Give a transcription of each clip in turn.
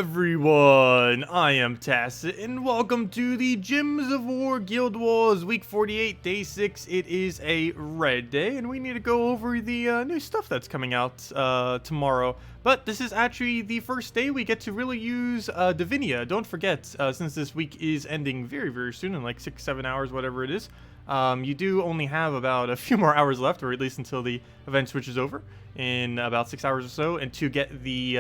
everyone, I am Tacet, and welcome to the Gems of War Guild Wars Week 48, Day 6. It is a red day, and we need to go over the new stuff that's coming out tomorrow. But this is actually the first day we get to really use Divinia. Don't forget, since this week is ending very, very soon, in like 6-7 hours, whatever it is, you do only have about a few more hours left, or at least until the event switches over in about 6 hours or so, and to get the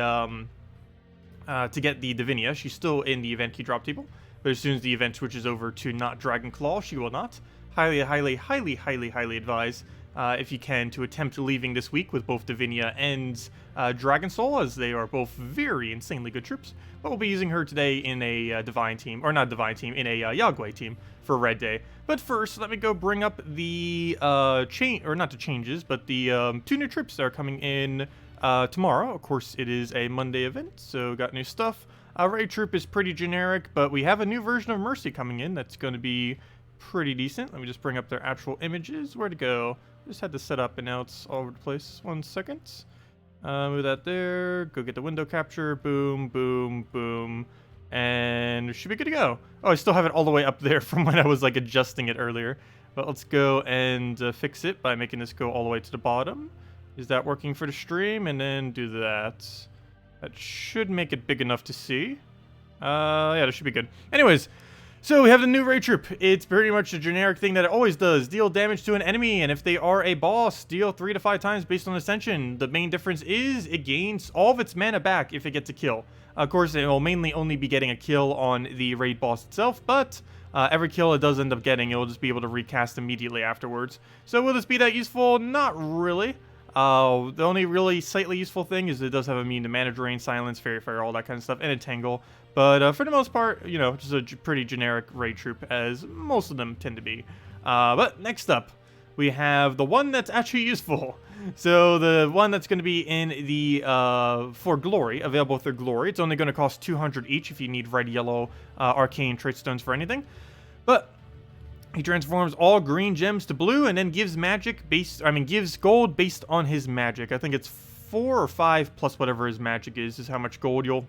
Divinia. She's still in the event key drop table, but as soon as the event switches over to not Dragon Claw, she will not. Highly advise, if you can, to attempt leaving this week with both Divinia and Dragon Soul, as they are both very insanely good troops. But we'll be using her today in a Divine team, or not Divine team, in a Yagway team for Red Day. But first, let me go bring up the not the changes, but the 2 new troops that are coming in tomorrow. Of course, it is a Monday event, so got new stuff. Raid Troop is pretty generic, but we have a new version of Mercy coming in that's going to be pretty decent. Let me just bring up their actual images. Where'd it go? Just had to set up, and now it's all over the place. 1 second. Move that there. Go get the window capture. Boom, boom, boom. And we should be good to go. Oh, I still have it all the way up there from when I was like adjusting it earlier. But let's go and fix it by making this go all the way to the bottom. Is that working for the stream? And then do that. That should make it big enough to see. Yeah, that should be good. Anyways, so we have the new Raid Troop. It's pretty much a generic thing that it always does. Deal damage to an enemy, and if they are a boss, deal 3 to 5 times based on Ascension. The main difference is it gains all of its mana back if it gets a kill. Of course, it will mainly only be getting a kill on the raid boss itself, but every kill it does end up getting, it will just be able to recast immediately afterwards. So will this be that useful? Not really. The only really slightly useful thing is it does have immune to mana drain, silence, fairy fire, all that kind of stuff, and a tangle. But for the most part, you know, just a pretty generic raid troop, as most of them tend to be. But next up, we have the one that's actually useful. So the one that's going to be in the for Glory, available through Glory. It's only going to cost 200 each if you need red, yellow, arcane trait stones for anything. But he transforms all green gems to blue and then gives gives gold based on his magic. I think it's 4 or 5 plus whatever his magic is how much gold you'll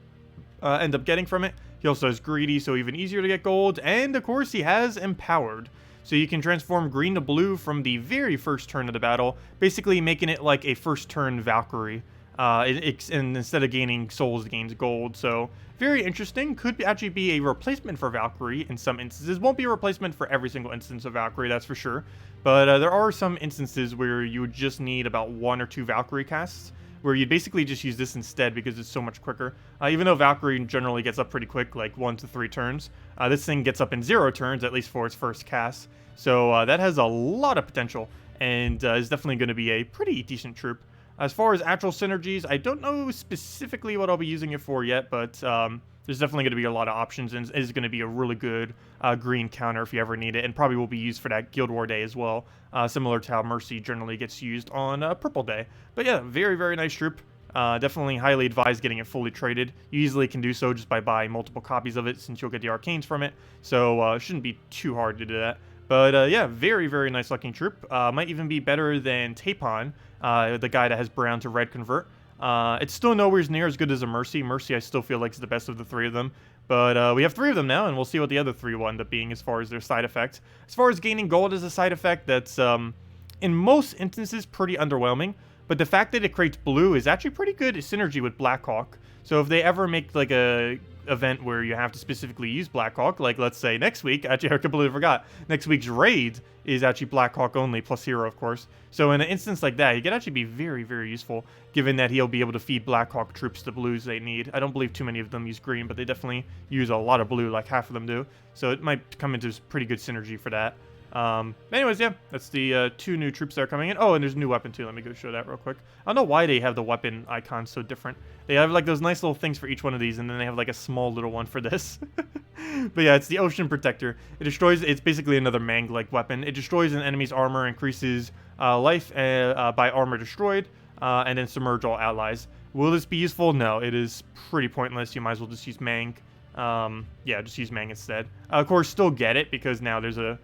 end up getting from it. He also has greedy, so even easier to get gold. And of course, he has empowered. So you can transform green to blue from the very first turn of the battle, basically making it like a first turn Valkyrie. And instead of gaining souls, it gains gold. So very interesting. Could actually be a replacement for Valkyrie in some instances. Won't be a replacement for every single instance of Valkyrie, that's for sure. But there are some instances where you would just need about 1 or 2 Valkyrie casts, where you'd basically just use this instead because it's so much quicker. Even though Valkyrie generally gets up pretty quick, like 1 to 3 turns, this thing gets up in 0 turns, at least for its first cast. So that has a lot of potential, and is definitely going to be a pretty decent troop. As far as actual synergies, I don't know specifically what I'll be using it for yet, but there's definitely going to be a lot of options, and it's going to be a really good green counter if you ever need it, and probably will be used for that Guild War Day as well, similar to how Mercy generally gets used on Purple Day. But yeah, very, very nice troop. Definitely highly advise getting it fully traded. You easily can do so just by buying multiple copies of it, since you'll get the arcanes from it, so it shouldn't be too hard to do that. But yeah, very, very nice looking troop. Might even be better than Tapon, the guy that has brown to red convert. It's still nowhere near as good as a Mercy. Mercy I still feel like is the best of the 3 of them. But we have 3 of them now, and we'll see what the other 3 will end up being as far as their side effect. As far as gaining gold as a side effect, that's in most instances pretty underwhelming. But the fact that it creates blue is actually pretty good synergy with Blackhawk. So if they ever make like a event where you have to specifically use Blackhawk, like let's say next week, actually I completely forgot, next week's raid is actually Blackhawk only, plus hero of course. So in an instance like that, he could actually be very, very useful, given that he'll be able to feed Blackhawk troops the blues they need. I don't believe too many of them use green, but they definitely use a lot of blue, like half of them do. So it might come into pretty good synergy for that. Anyways, yeah, that's the 2 new troops that are coming in. Oh, and there's a new weapon too. Let me go show that real quick. I don't know why they have the weapon icons so different. They have like those nice little things for each one of these, and then they have like a small little one for this. But yeah, it's the Ocean Protector. It destroys, it's basically another Mang-like weapon. It destroys an enemy's armor, increases life by armor destroyed, and then submerge all allies. Will this be useful? No, it is pretty pointless. You might as well just use Mang. Yeah, just use Mang instead. Of course, still get it, because now there's a,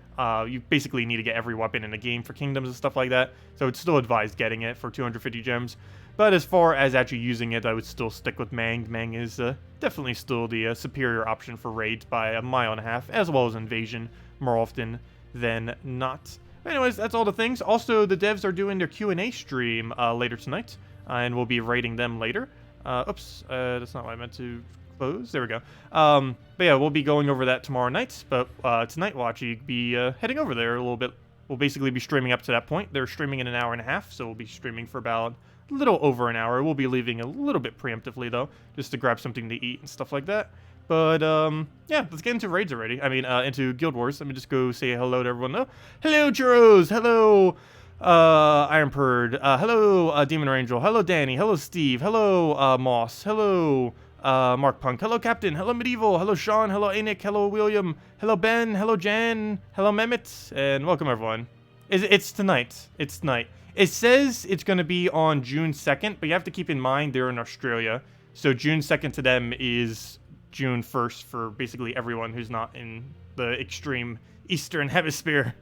you basically need to get every weapon in the game for kingdoms and stuff like that, so it's still advised getting it for 250 gems. But as far as actually using it, I would still stick with Mang. Mang is definitely still the superior option for raids by 1.5 miles, as well as invasion, more often than not. Anyways, that's all the things. Also, the devs are doing their Q&A stream later tonight, and we'll be raiding them later. Oops, that's not what I meant to close. There we go. But yeah, we'll be going over that tomorrow night, but tonight we'll actually be heading over there a little bit. We'll basically be streaming up to that point. They're streaming in 1.5 hours, so we'll be streaming for about a little over an hour. We'll be leaving a little bit preemptively, though, just to grab something to eat and stuff like that. But, yeah, let's get into raids already. I mean, into Guild Wars. Let me just go say hello to everyone, though. Hello, Churros! Hello, Ironpurd! Hello, Demon Angel! Hello, Danny! Hello, Steve! Hello, Moss! Hello, Mark Punk! Hello, Captain! Hello, Medieval! Hello, Sean! Hello, Anik! Hello, William! Hello, Ben! Hello, Jan! Hello, Mehmet! And welcome, everyone. It's tonight. It's tonight. It says it's going to be on June 2nd, but you have to keep in mind they're in Australia. So June 2nd to them is June 1st for basically everyone who's not in the extreme Eastern Hemisphere.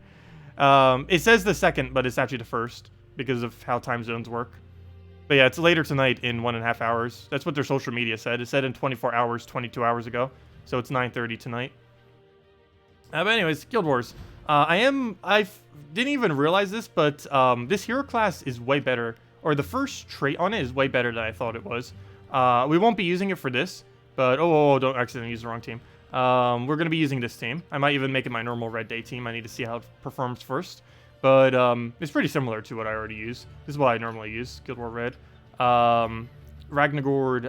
It says the 2nd, but it's actually the 1st because of how time zones work. But yeah, it's later tonight in 1.5 hours. That's what their social media said. It said in 24 hours, 22 hours ago. So it's 9:30 tonight. But anyways, Guild Wars. I didn't even realize this, but this hero class is way better, or the first trait on it is way better than I thought it was. We won't be using it for this, but don't accidentally use the wrong team. We're going to be using this team. I might even make it my normal Red Day team. I need to see how it performs first. But it's pretty similar to what I already use. This is what I normally use, Guild War Red. Ragnagord,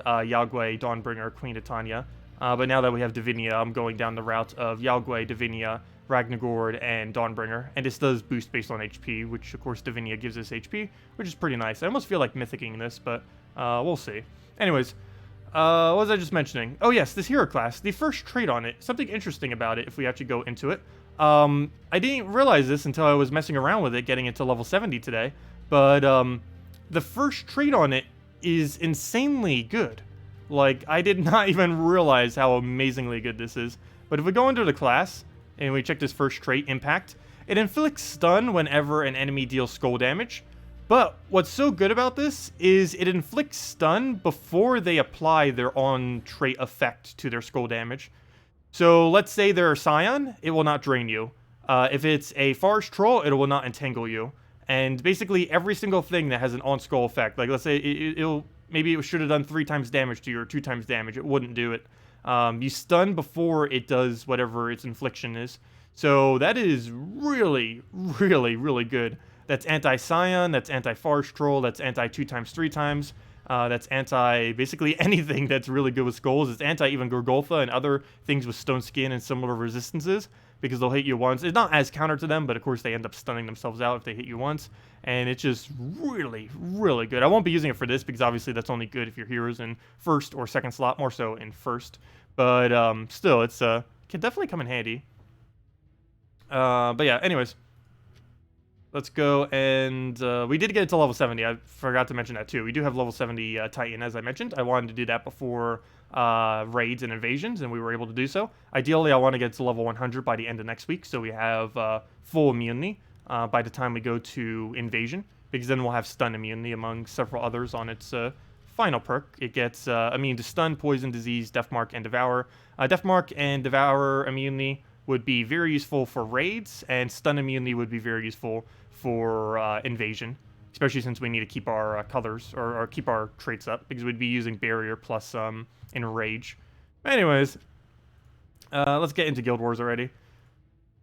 Yagwe, Dawnbringer, Queen Titania. But now that we have Divinia, I'm going down the route of Yagwe, Divinia, Ragnagord, and Dawnbringer. And this does boost based on HP, which of course Divinia gives us HP, which is pretty nice. I almost feel like mythicking this, but we'll see. Anyways, what was I just mentioning? Oh yes, this hero class. The first trait on it, something interesting about it if we actually go into it. I didn't realize this until I was messing around with it, getting it to level 70 today. But the first trait on it is insanely good. Like, I did not even realize how amazingly good this is. But if we go into the class, and we check this first trait, Impact, it inflicts stun whenever an enemy deals skull damage. But what's so good about this is it inflicts stun before they apply their on trait effect to their skull damage. So let's say they're a Scion, it will not drain you. If it's a Forest Troll, it will not entangle you. And basically every single thing that has an on-skull effect, like let's say it'll maybe it should have done 3 times damage to you or 2 times damage, it wouldn't do it. You stun before it does whatever its infliction is. So that is really, really, really good. That's anti-Scion, that's anti-Forest Troll, that's anti 2 times 3 times. That's anti basically anything that's really good with skulls. It's anti even Gorgoltha and other things with stone skin and similar resistances, because they'll hit you once. It's not as counter to them, but of course they end up stunning themselves out if they hit you once. And it's just really, really good. I won't be using it for this because obviously that's only good if your hero's in first or second slot, more so in first. But still, it's can definitely come in handy. But yeah, anyways. Let's go, and we did get it to level 70. I forgot to mention that too. We do have level 70 Titan, as I mentioned. I wanted to do that before raids and invasions, and we were able to do so. Ideally, I want to get to level 100 by the end of next week, so we have full immunity by the time we go to invasion, because then we'll have stun immunity among several others on its final perk. It gets immune to stun, poison, disease, death mark, and devour. Death mark and devour immunity would be very useful for raids, and stun immunity would be very useful for invasion, especially since we need to keep our colors, or keep our traits up, because we'd be using barrier plus enrage. Anyways, let's get into Guild Wars already.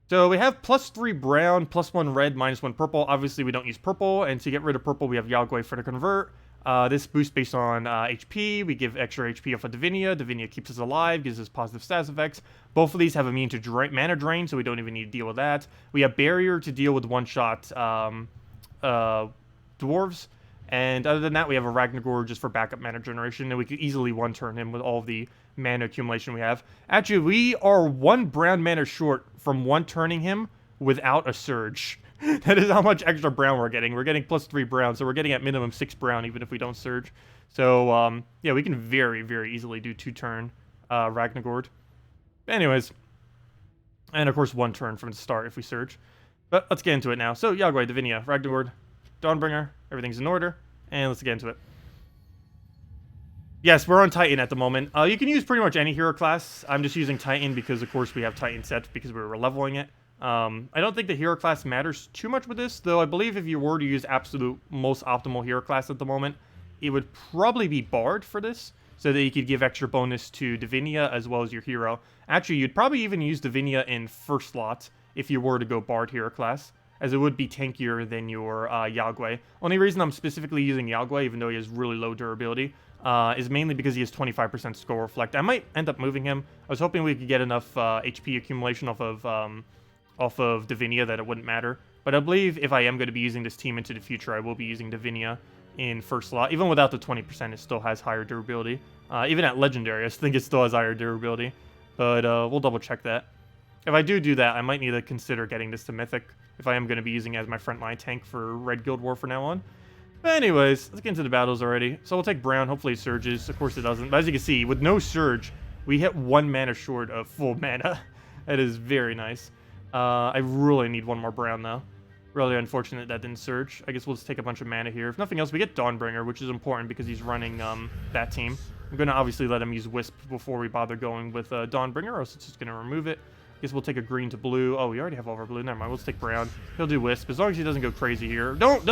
So we have +3 brown, +1 red, -1 purple. Obviously we don't use purple, and to get rid of purple we have Yagwe for the convert. This boosts based on HP. We give extra HP off of Divinia. Divinia keeps us alive, gives us positive stats effects. Both of these have immune to mana drain, so we don't even need to deal with that. We have barrier to deal with one-shot dwarves. And other than that, we have a Ragnagord just for backup mana generation, and we could easily one-turn him with all the mana accumulation we have. Actually, we are 1 brown mana short from one-turning him without a surge. That is how much extra brown we're getting. We're getting +3 brown, so we're getting at minimum 6 brown even if we don't surge. So, yeah, we can very, very easily do 2-turn Ragnagord. Anyways, and of course 1 turn from the start if we surge. But let's get into it now. So Yagway, Divinia, Ragnarword, Dawnbringer, everything's in order, and let's get into it. Yes, we're on Titan at the moment. You can use pretty much any hero class. I'm just using Titan because, of course, we have Titan set because we were leveling it. I don't think the hero class matters too much with this, though I believe if you were to use absolute most optimal hero class at the moment, it would probably be Bard for this, so that you could give extra bonus to Divinia as well as your hero. Actually, you'd probably even use Divinia in first slot if you were to go Bard hero class, as it would be tankier than your Yagway. Only reason I'm specifically using Yagway, even though he has really low durability, is mainly because he has 25% score reflect. I might end up moving him. I was hoping we could get enough HP accumulation off of Divinia that it wouldn't matter. But I believe if I am going to be using this team into the future, I will be using Divinia in first slot. Even without the 20%, it still has higher durability. Even at Legendary, I think it still has higher durability. But we'll double check that. If I do that, I might need to consider getting this to Mythic if I am going to be using it as my frontline tank for Red Guild War from now on. But anyways, let's get into the battles already. So we'll take Brown. Hopefully it surges. Of course it doesn't. But as you can see, with no surge, we hit 1 mana short of full mana. That is very nice. I really need 1 more Brown, though. Really unfortunate that didn't surge. I guess we'll just take a bunch of mana here. If nothing else, we get Dawnbringer, which is important because he's running that team. I'm going to obviously let him use Wisp before we bother going with Dawnbringer, or else it's just going to remove it. I guess we'll take a green to blue. Oh, we already have all of our blue. Never mind. We'll just take brown. He'll do Wisp. As long as he doesn't go crazy here. Don't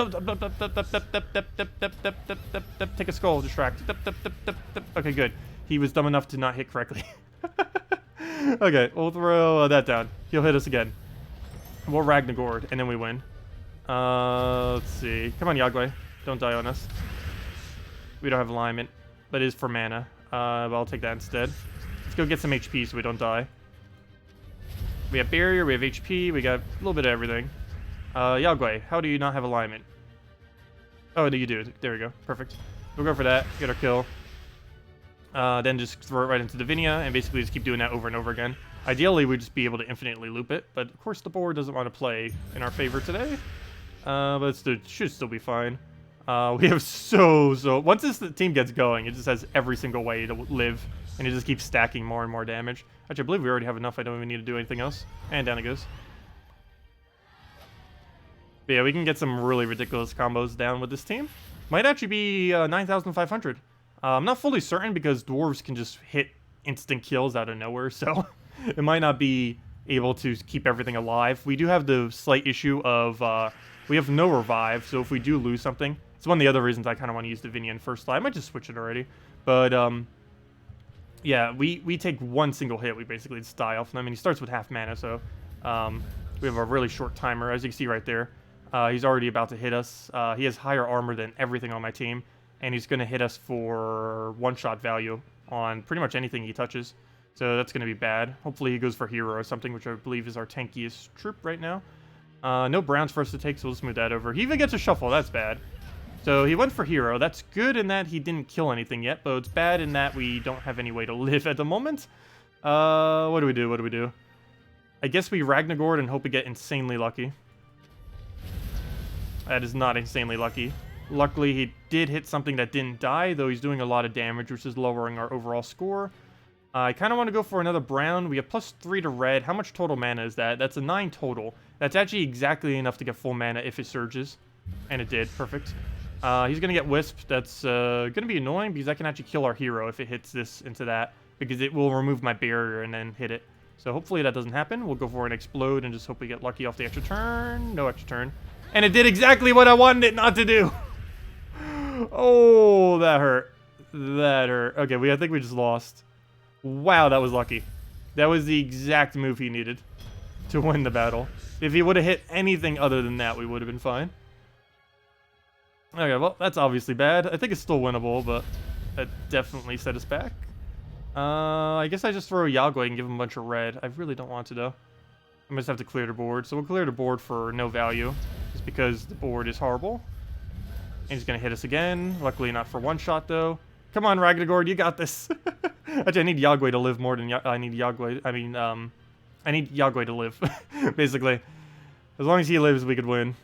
take a skull. Distract. Okay, good. He was dumb enough to not hit correctly. Okay, we'll throw that down. He'll hit us again. We'll Ragnargord, and then we win. Let's see. Come on, Yagway. Don't die on us. We don't have alignment, but it is for mana. But I'll take that instead. Let's go get some HP so we don't die. We have barrier, we have HP, we got a little bit of everything. Yagway, how do you not have alignment? Oh, you do. There we go. Perfect. We'll go for that. Get our kill. Then just throw it right into Divinia and basically just keep doing that over and over again. Ideally, we'd just be able to infinitely loop it, but of course the board doesn't want to play in our favor today. But it should still be fine. We have once this team gets going, it just has every single way to live, and it just keeps stacking more and more damage. Actually, I believe we already have enough. I don't even need to do anything else. And down it goes. But yeah, we can get some really ridiculous combos down with this team. Might actually be 9,500. I'm not fully certain because dwarves can just hit instant kills out of nowhere, so it might not be able to keep everything alive. We do have the slight issue of we have no revive, so if we do lose something, it's one of the other reasons I kind of want to use Divinia in first slot. I might just switch it already, but yeah, we take 1 single hit. We basically just die off. I mean, he starts with half mana, so we have a really short timer, as you can see right there. He's already about to hit us. He has higher armor than everything on my team, and he's going to hit us for one-shot value on pretty much anything he touches. So that's going to be bad. Hopefully he goes for hero or something, which I believe is our tankiest troop right now. No browns for us to take, so we'll just move that over. He even gets a shuffle. That's bad. So he went for hero. That's good in that he didn't kill anything yet, but it's bad in that we don't have any way to live at the moment. What do we do? What do we do? I guess we Ragnargord and hope we get insanely lucky. That is not insanely lucky. Luckily, he did hit something that didn't die, though he's doing a lot of damage, which is lowering our overall score. I kind of want to go for another brown. We have +3 to red. How much total mana is that? That's a 9 total. That's actually exactly enough to get full mana if it surges. And it did. Perfect. He's going to get Wisp. That's going to be annoying because I can actually kill our hero if it hits this into that, because it will remove my barrier and then hit it. So hopefully that doesn't happen. We'll go for an explode and just hope we get lucky off the extra turn. No extra turn. And it did exactly what I wanted it not to do. Oh, that hurt. That hurt. Okay, I think we just lost. Wow, that was lucky. That was the exact move he needed to win the battle. If he would have hit anything other than that, we would have been fine. Okay, well, that's obviously bad. I think it's still winnable, but that definitely set us back. I guess I just throw Yagway and give him a bunch of red. I really don't want to, though. I'm just have to clear the board. So we'll clear the board for no value, just because the board is horrible. And he's going to hit us again. Luckily not for one shot, though. Come on, Ragnargord, you got this. Actually, I need Yagway to live more than I need Yagway. I mean, I need Yagway to live, basically. As long as he lives, we could win.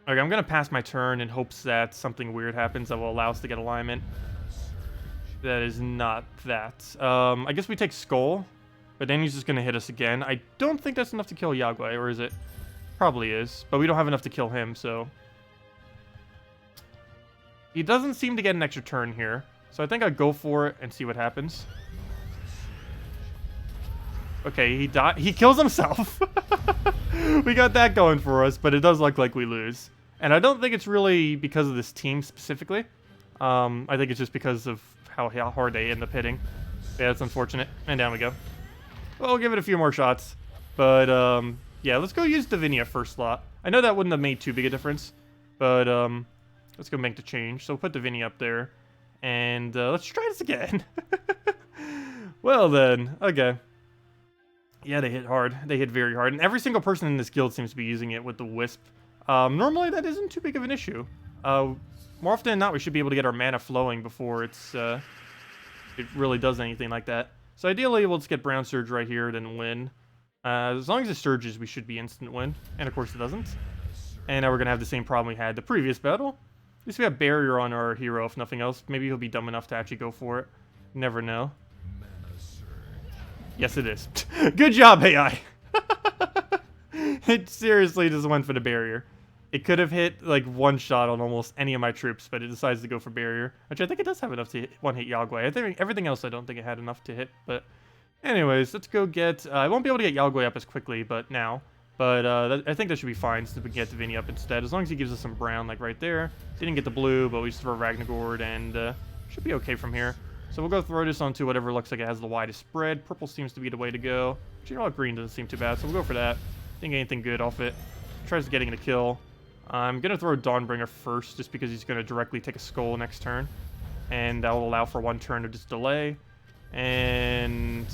Okay, I'm going to pass my turn in hopes that something weird happens that will allow us to get alignment. That is not that. I guess we take Skull, but then he's just going to hit us again. I don't think that's enough to kill Yagwe, or is it? Probably is, but we don't have enough to kill him, so... He doesn't seem to get an extra turn here, so I think I'd go for it and see what happens. Okay, he died. He kills himself. We got that going for us, but it does look like we lose. And I don't think it's really because of this team specifically. I think it's just because of how hard they end up hitting. Yeah, that's unfortunate. And down we go. Well, we'll give it a few more shots. But, yeah, let's go use Divinia first slot. I know that wouldn't have made too big a difference. But, let's go make the change. So we'll put Divinia up there. And, let's try this again. Well, then. Okay. Yeah, they hit hard. They hit very hard. And every single person in this guild seems to be using it with the Wisp. Normally, that isn't too big of an issue. More often than not, we should be able to get our mana flowing before it really does anything like that. So ideally, we'll just get Brown Surge right here, then win. As long as it surges, we should be instant win. And of course it doesn't. And now we're going to have the same problem we had the previous battle. At least we have Barrier on our hero, if nothing else. Maybe he'll be dumb enough to actually go for it. Never know. Yes, it is. Good job, AI! It seriously just went for the Barrier. It could have hit, like, one shot on almost any of my troops, but it decides to go for Barrier. Which I think it does have enough to one-hit Yagwe. I think everything else I don't think it had enough to hit, but... Anyways, let's go get... I won't be able to get Yagwe up as quickly, but now. But I think that should be fine, so we can get Divinia up instead. As long as he gives us some brown, like right there. Didn't get the blue, but we just throw Ragnagord, and should be okay from here. So we'll go throw this onto whatever looks like it has the widest spread. Purple seems to be the way to go. But you know what? Green doesn't seem too bad, so we'll go for that. Didn't get anything good off it. Tries getting the kill. I'm going to throw Dawnbringer first, just because he's going to directly take a Skull next turn. And that will allow for one turn of just delay. And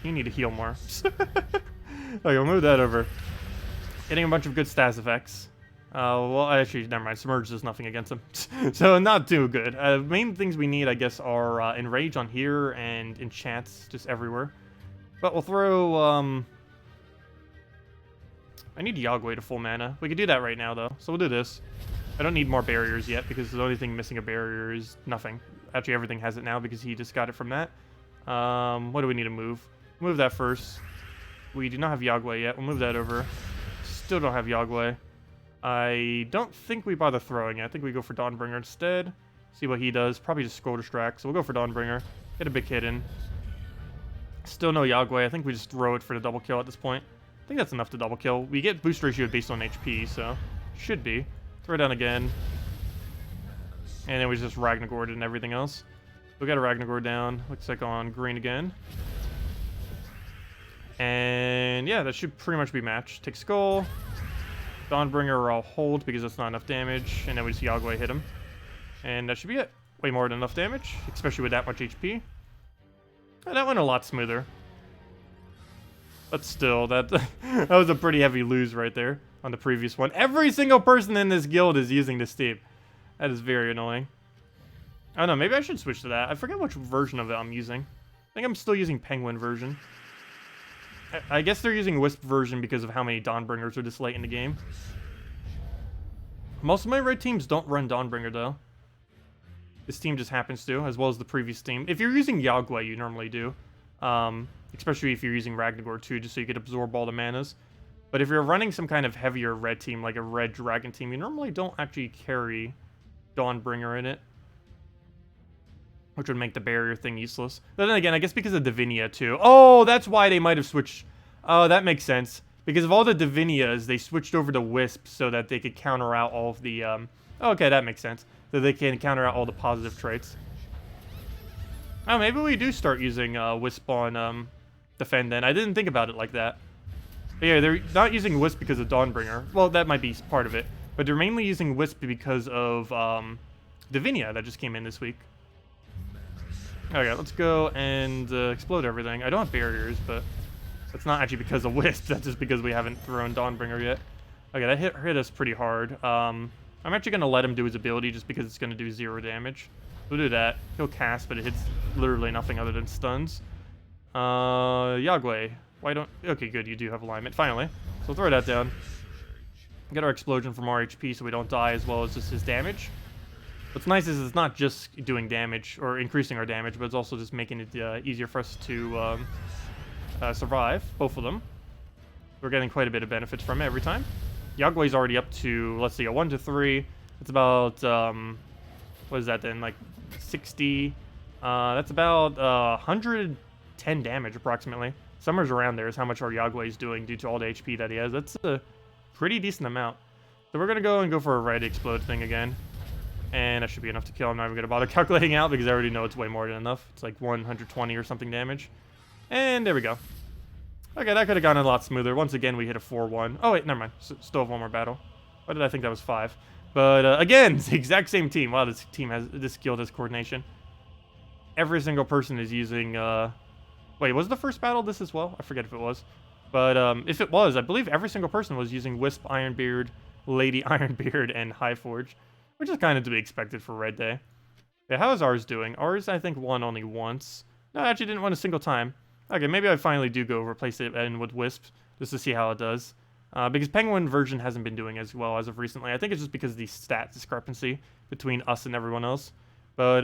you need to heal more. Okay, we'll move that over. Getting a bunch of good stats effects. Well, actually, never mind. Submerge does nothing against him. So, not too good. Main things we need, I guess, are Enrage on here and Enchants just everywhere. But we'll throw... I need Yagwe to full mana. We could do that right now, though. So we'll do this. I don't need more barriers yet, because the only thing missing a barrier is nothing. Actually, everything has it now, because he just got it from that. What do we need to move? Move that first. We do not have Yagwe yet. We'll move that over. Still don't have Yagwe. I don't think we bother throwing it. I think we go for Dawnbringer instead. See what he does. Probably just Scroll Distract. So we'll go for Dawnbringer. Get a big hit in. Still no Yagwe. I think we just throw it for the double kill at this point. I think that's enough to double kill. We get boost ratio based on HP, so should be. Throw it down again. And then we just Ragnagord and everything else. We got a Ragnagord down. Looks like on green again. And yeah, that should pretty much be matched. Take Skull. Dawnbringer I'll hold because that's not enough damage. And then we just Yagwe hit him. And that should be it. Way more than enough damage, especially with that much HP. Oh, that went a lot smoother. But still, that was a pretty heavy lose right there on the previous one. Every single person in this guild is using this team. That is very annoying. I don't know, maybe I should switch to that. I forget which version of it I'm using. I think I'm still using Penguin version. I guess they're using Wisp version because of how many Dawnbringers are this late in the game. Most of my red teams don't run Dawnbringer, though. This team just happens to, as well as the previous team. If you're using Yagwe, you normally do. Especially if you're using Ragnagord too, just so you could absorb all the manas. But if you're running some kind of heavier red team, like a red dragon team, you normally don't actually carry Dawnbringer in it. Which would make the barrier thing useless. But then again, I guess because of Divinia too. Oh, that's why they might have switched. Oh, that makes sense. Because of all the Divinias, they switched over to Wisp so that they could counter out all of the... okay, that makes sense. So they can counter out all the positive traits. Oh, maybe we do start using Wisp on Defend then. I didn't think about it like that. But yeah, they're not using Wisp because of Dawnbringer. Well, that might be part of it. But they're mainly using Wisp because of Divinia that just came in this week. Okay, let's go and explode everything. I don't have barriers, but that's not actually because of Wisp. That's just because we haven't thrown Dawnbringer yet. Okay, that hit us pretty hard. I'm actually going to let him do his ability just because it's going to do 0 damage. We'll do that. He'll cast, but it hits literally nothing other than stuns. Yagwe. Why don't... Okay, good. You do have alignment. Finally. So we'll throw that down. Get our explosion from our HP so we don't die, as well as just his damage. What's nice is it's not just doing damage or increasing our damage, but it's also just making it easier for us to survive, both of them. We're getting quite a bit of benefits from it every time. Yagwe's already up to, let's see, a 1 to 3. It's about, what is that then, like 60. That's about 110 damage approximately. Somewhere's around there is how much our Yagwe is doing due to all the HP that he has. That's a pretty decent amount. So we're going to go for a red explode thing again. And that should be enough to kill. I'm not even going to bother calculating out because I already know it's way more than enough. It's like 120 or something damage. And there we go. Okay, that could have gone a lot smoother. Once again, we hit a 4-1. Oh, wait, never mind. Still have one more battle. Why did I think that was 5? But again, it's the exact same team. Wow, this guild has coordination. Every single person is using... Wait, was the first battle this as well? I forget if it was. But if it was, I believe every single person was using Wisp, Ironbeard, Lady Ironbeard, and Highforge. Which is kind of to be expected for Red Day. Yeah, how is ours doing? Ours, I think, won only once. No, I actually didn't win a single time. Okay, maybe I finally do go replace it in with Wisp, just to see how it does. Because Penguin version hasn't been doing as well as of recently. I think it's just because of the stat discrepancy between us and everyone else. But,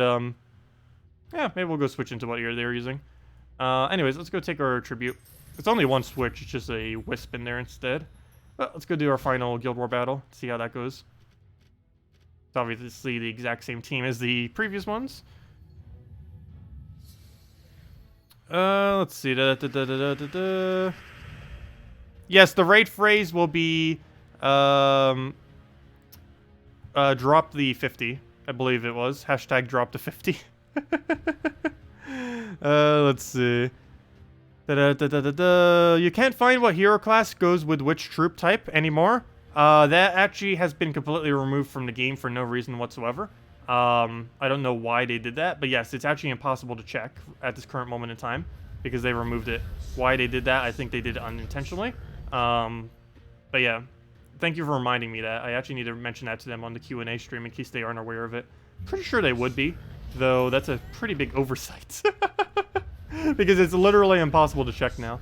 yeah, maybe we'll go switch into what they're using. Anyways, let's go take our tribute. It's only one switch, it's just a Wisp in there instead. But let's go do our final Guild War battle, see how that goes. It's obviously the exact same team as the previous ones. Let's see. Yes, the raid phrase will be drop the 50. I believe it was. Hashtag drop the 50. Let's see. You can't find what hero class goes with which troop type anymore. That actually has been completely removed from the game for no reason whatsoever. I don't know why they did that, but yes, it's actually impossible to check at this current moment in time because they removed it. Why they did that, I think they did it unintentionally. But yeah, thank you for reminding me that. I actually need to mention that to them on the Q&A stream in case they aren't aware of it. Pretty sure they would be, though that's a pretty big oversight. Because it's literally impossible to check now.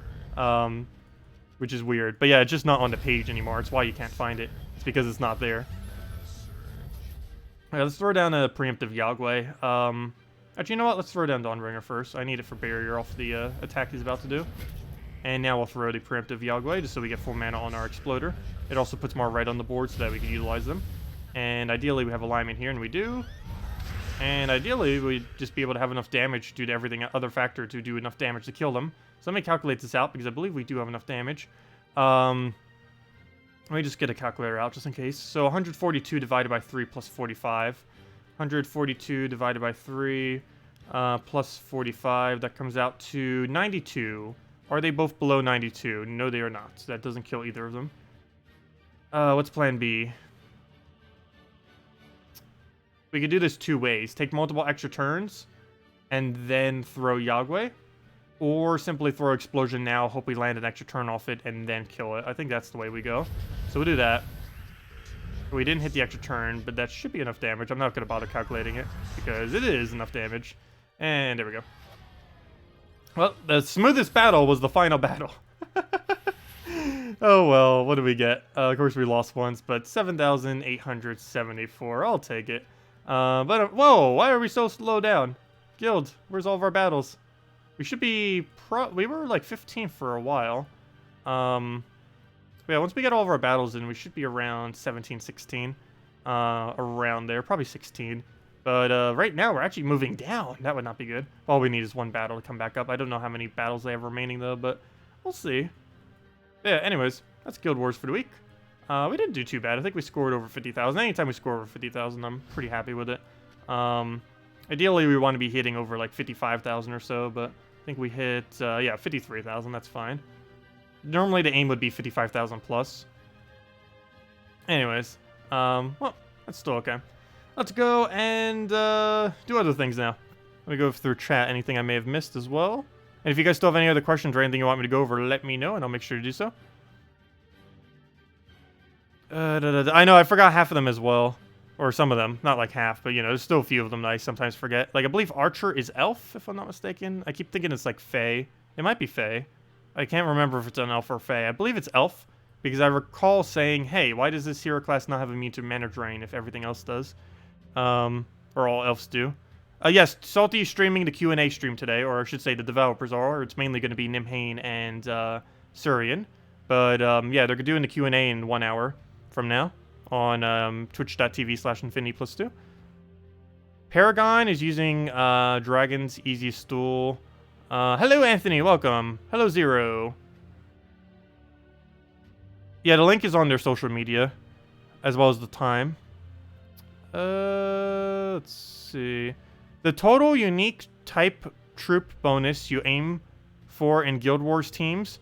Which is weird. But yeah, it's just not on the page anymore. It's why you can't find it. It's because it's not there. Alright, let's throw down a preemptive Yagwe. Actually, you know what? Let's throw down Dawnbringer first. I need it for barrier off the attack he's about to do. And now we'll throw the preemptive Yagwe just so we get full mana on our Exploder. It also puts more red on the board so that we can utilize them. And ideally we have alignment here, and we do. And ideally we'd just be able to have enough damage due to everything other factor to do enough damage to kill them. So let me calculate this out because I believe we do have enough damage. Let me just get a calculator out just in case. So 142 divided by 3 plus 45. 142 divided by 3 plus 45. That comes out to 92. Are they both below 92? No, they are not. That doesn't kill either of them. What's plan B? We could do this two ways. Take multiple extra turns and then throw Yagwe. Or simply throw Explosion now, hope we land an extra turn off it, and then kill it. I think that's the way we go. So we'll do that. We didn't hit the extra turn, but that should be enough damage. I'm not going to bother calculating it, because it is enough damage. And there we go. Well, the smoothest battle was the final battle. Oh well, what did we get? Of course we lost once, but 7,874. I'll take it. Whoa, why are we so slow down? Guild, where's all of our battles? We should be we were like 15 for a while. Yeah, once we get all of our battles in, we should be around 17, 16. Around there, probably 16. But right now, we're actually moving down. That would not be good. All we need is one battle to come back up. I don't know how many battles they have remaining, though, but we'll see. Yeah, anyways, that's Guild Wars for the week. We didn't do too bad. I think we scored over 50,000. Anytime we score over 50,000, I'm pretty happy with it. Ideally, we want to be hitting over like 55,000 or so, but I think we hit, yeah, 53,000. That's fine. Normally, the aim would be 55,000 plus. Anyways, well, that's still okay. Let's go and do other things now. Let me go through chat, anything I may have missed as well. And if you guys still have any other questions or anything you want me to go over, let me know, and I'll make sure to do so. I know, I forgot half of them as well. Or some of them. Not like half, but, you know, there's still a few of them that I sometimes forget. Like, I believe Archer is Elf, if I'm not mistaken. I keep thinking it's like Fae. It might be Fae. I can't remember if it's an Elf or Fae. I believe it's Elf, because I recall saying, hey, why does this hero class not have immune to mana drain if everything else does? or all elves do. Yes, Salty is streaming the Q&A stream today, or I should say the developers are. It's mainly going to be Nimhane and Surian. But yeah, they're doing the Q&A in 1 hour from now on twitch.tv/infinity+2. Paragon is using Dragon's Easiest Stool. Hello, Anthony. Welcome. Hello, Zero. Yeah, the link is on their social media, as well as the time. Let's see. The total unique type troop bonus you aim for in Guild Wars teams,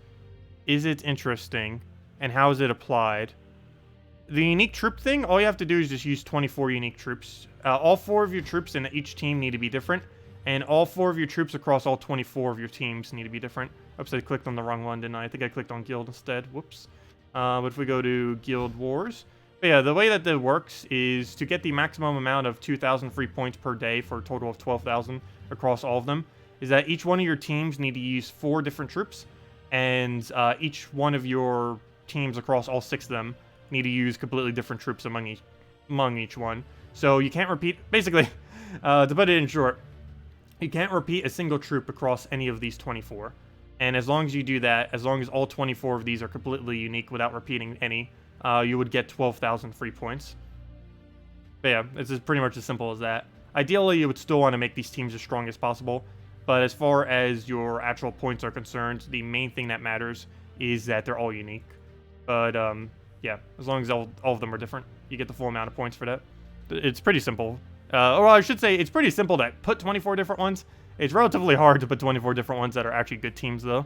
is it interesting? And how is it applied? The unique troop thing, all you have to do is just use 24 unique troops. All 4 of your troops in each team need to be different. And all 4 of your troops across all 24 of your teams need to be different. Oops, I clicked on the wrong one, didn't I? I think I clicked on Guild instead. Whoops. But if we go to Guild Wars... But yeah, the way that that works is to get the maximum amount of 2,000 free points per day for a total of 12,000 across all of them, is that each one of your teams need to use 4 different troops, and each one of your teams across all 6 of them need to use completely different troops among each one. So you can't repeat, basically, to put it in short, you can't repeat a single troop across any of these 24. And as long as you do that, as long as all 24 of these are completely unique without repeating any, you would get 12,000 free points. But yeah, it's pretty much as simple as that. Ideally, you would still want to make these teams as strong as possible, but as far as your actual points are concerned, the main thing that matters is that they're all unique. But yeah, as long as all of them are different, you get the full amount of points for that. It's pretty simple. Or I should say, it's pretty simple to put 24 different ones. It's relatively hard to put 24 different ones that are actually good teams, though.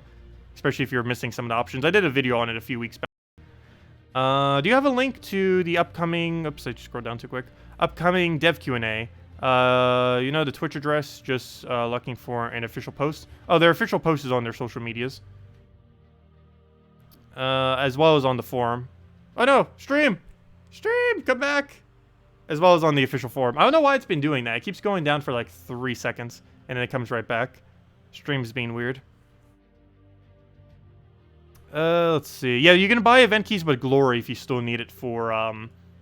Especially if you're missing some of the options. I did a video on it a few weeks back. Do you have a link to the upcoming... Oops, I just scrolled down too quick. Upcoming dev Q&A. You know, the Twitch address, just looking for an official post. Oh, their official post is on their social medias. As well as on the forum. Oh no, stream! Stream, come back! As well as on the official forum. I don't know why it's been doing that. It keeps going down for like 3 seconds, and then it comes right back. Stream's being weird. Let's see. Yeah, you can buy event keys with Glory if you still need it for,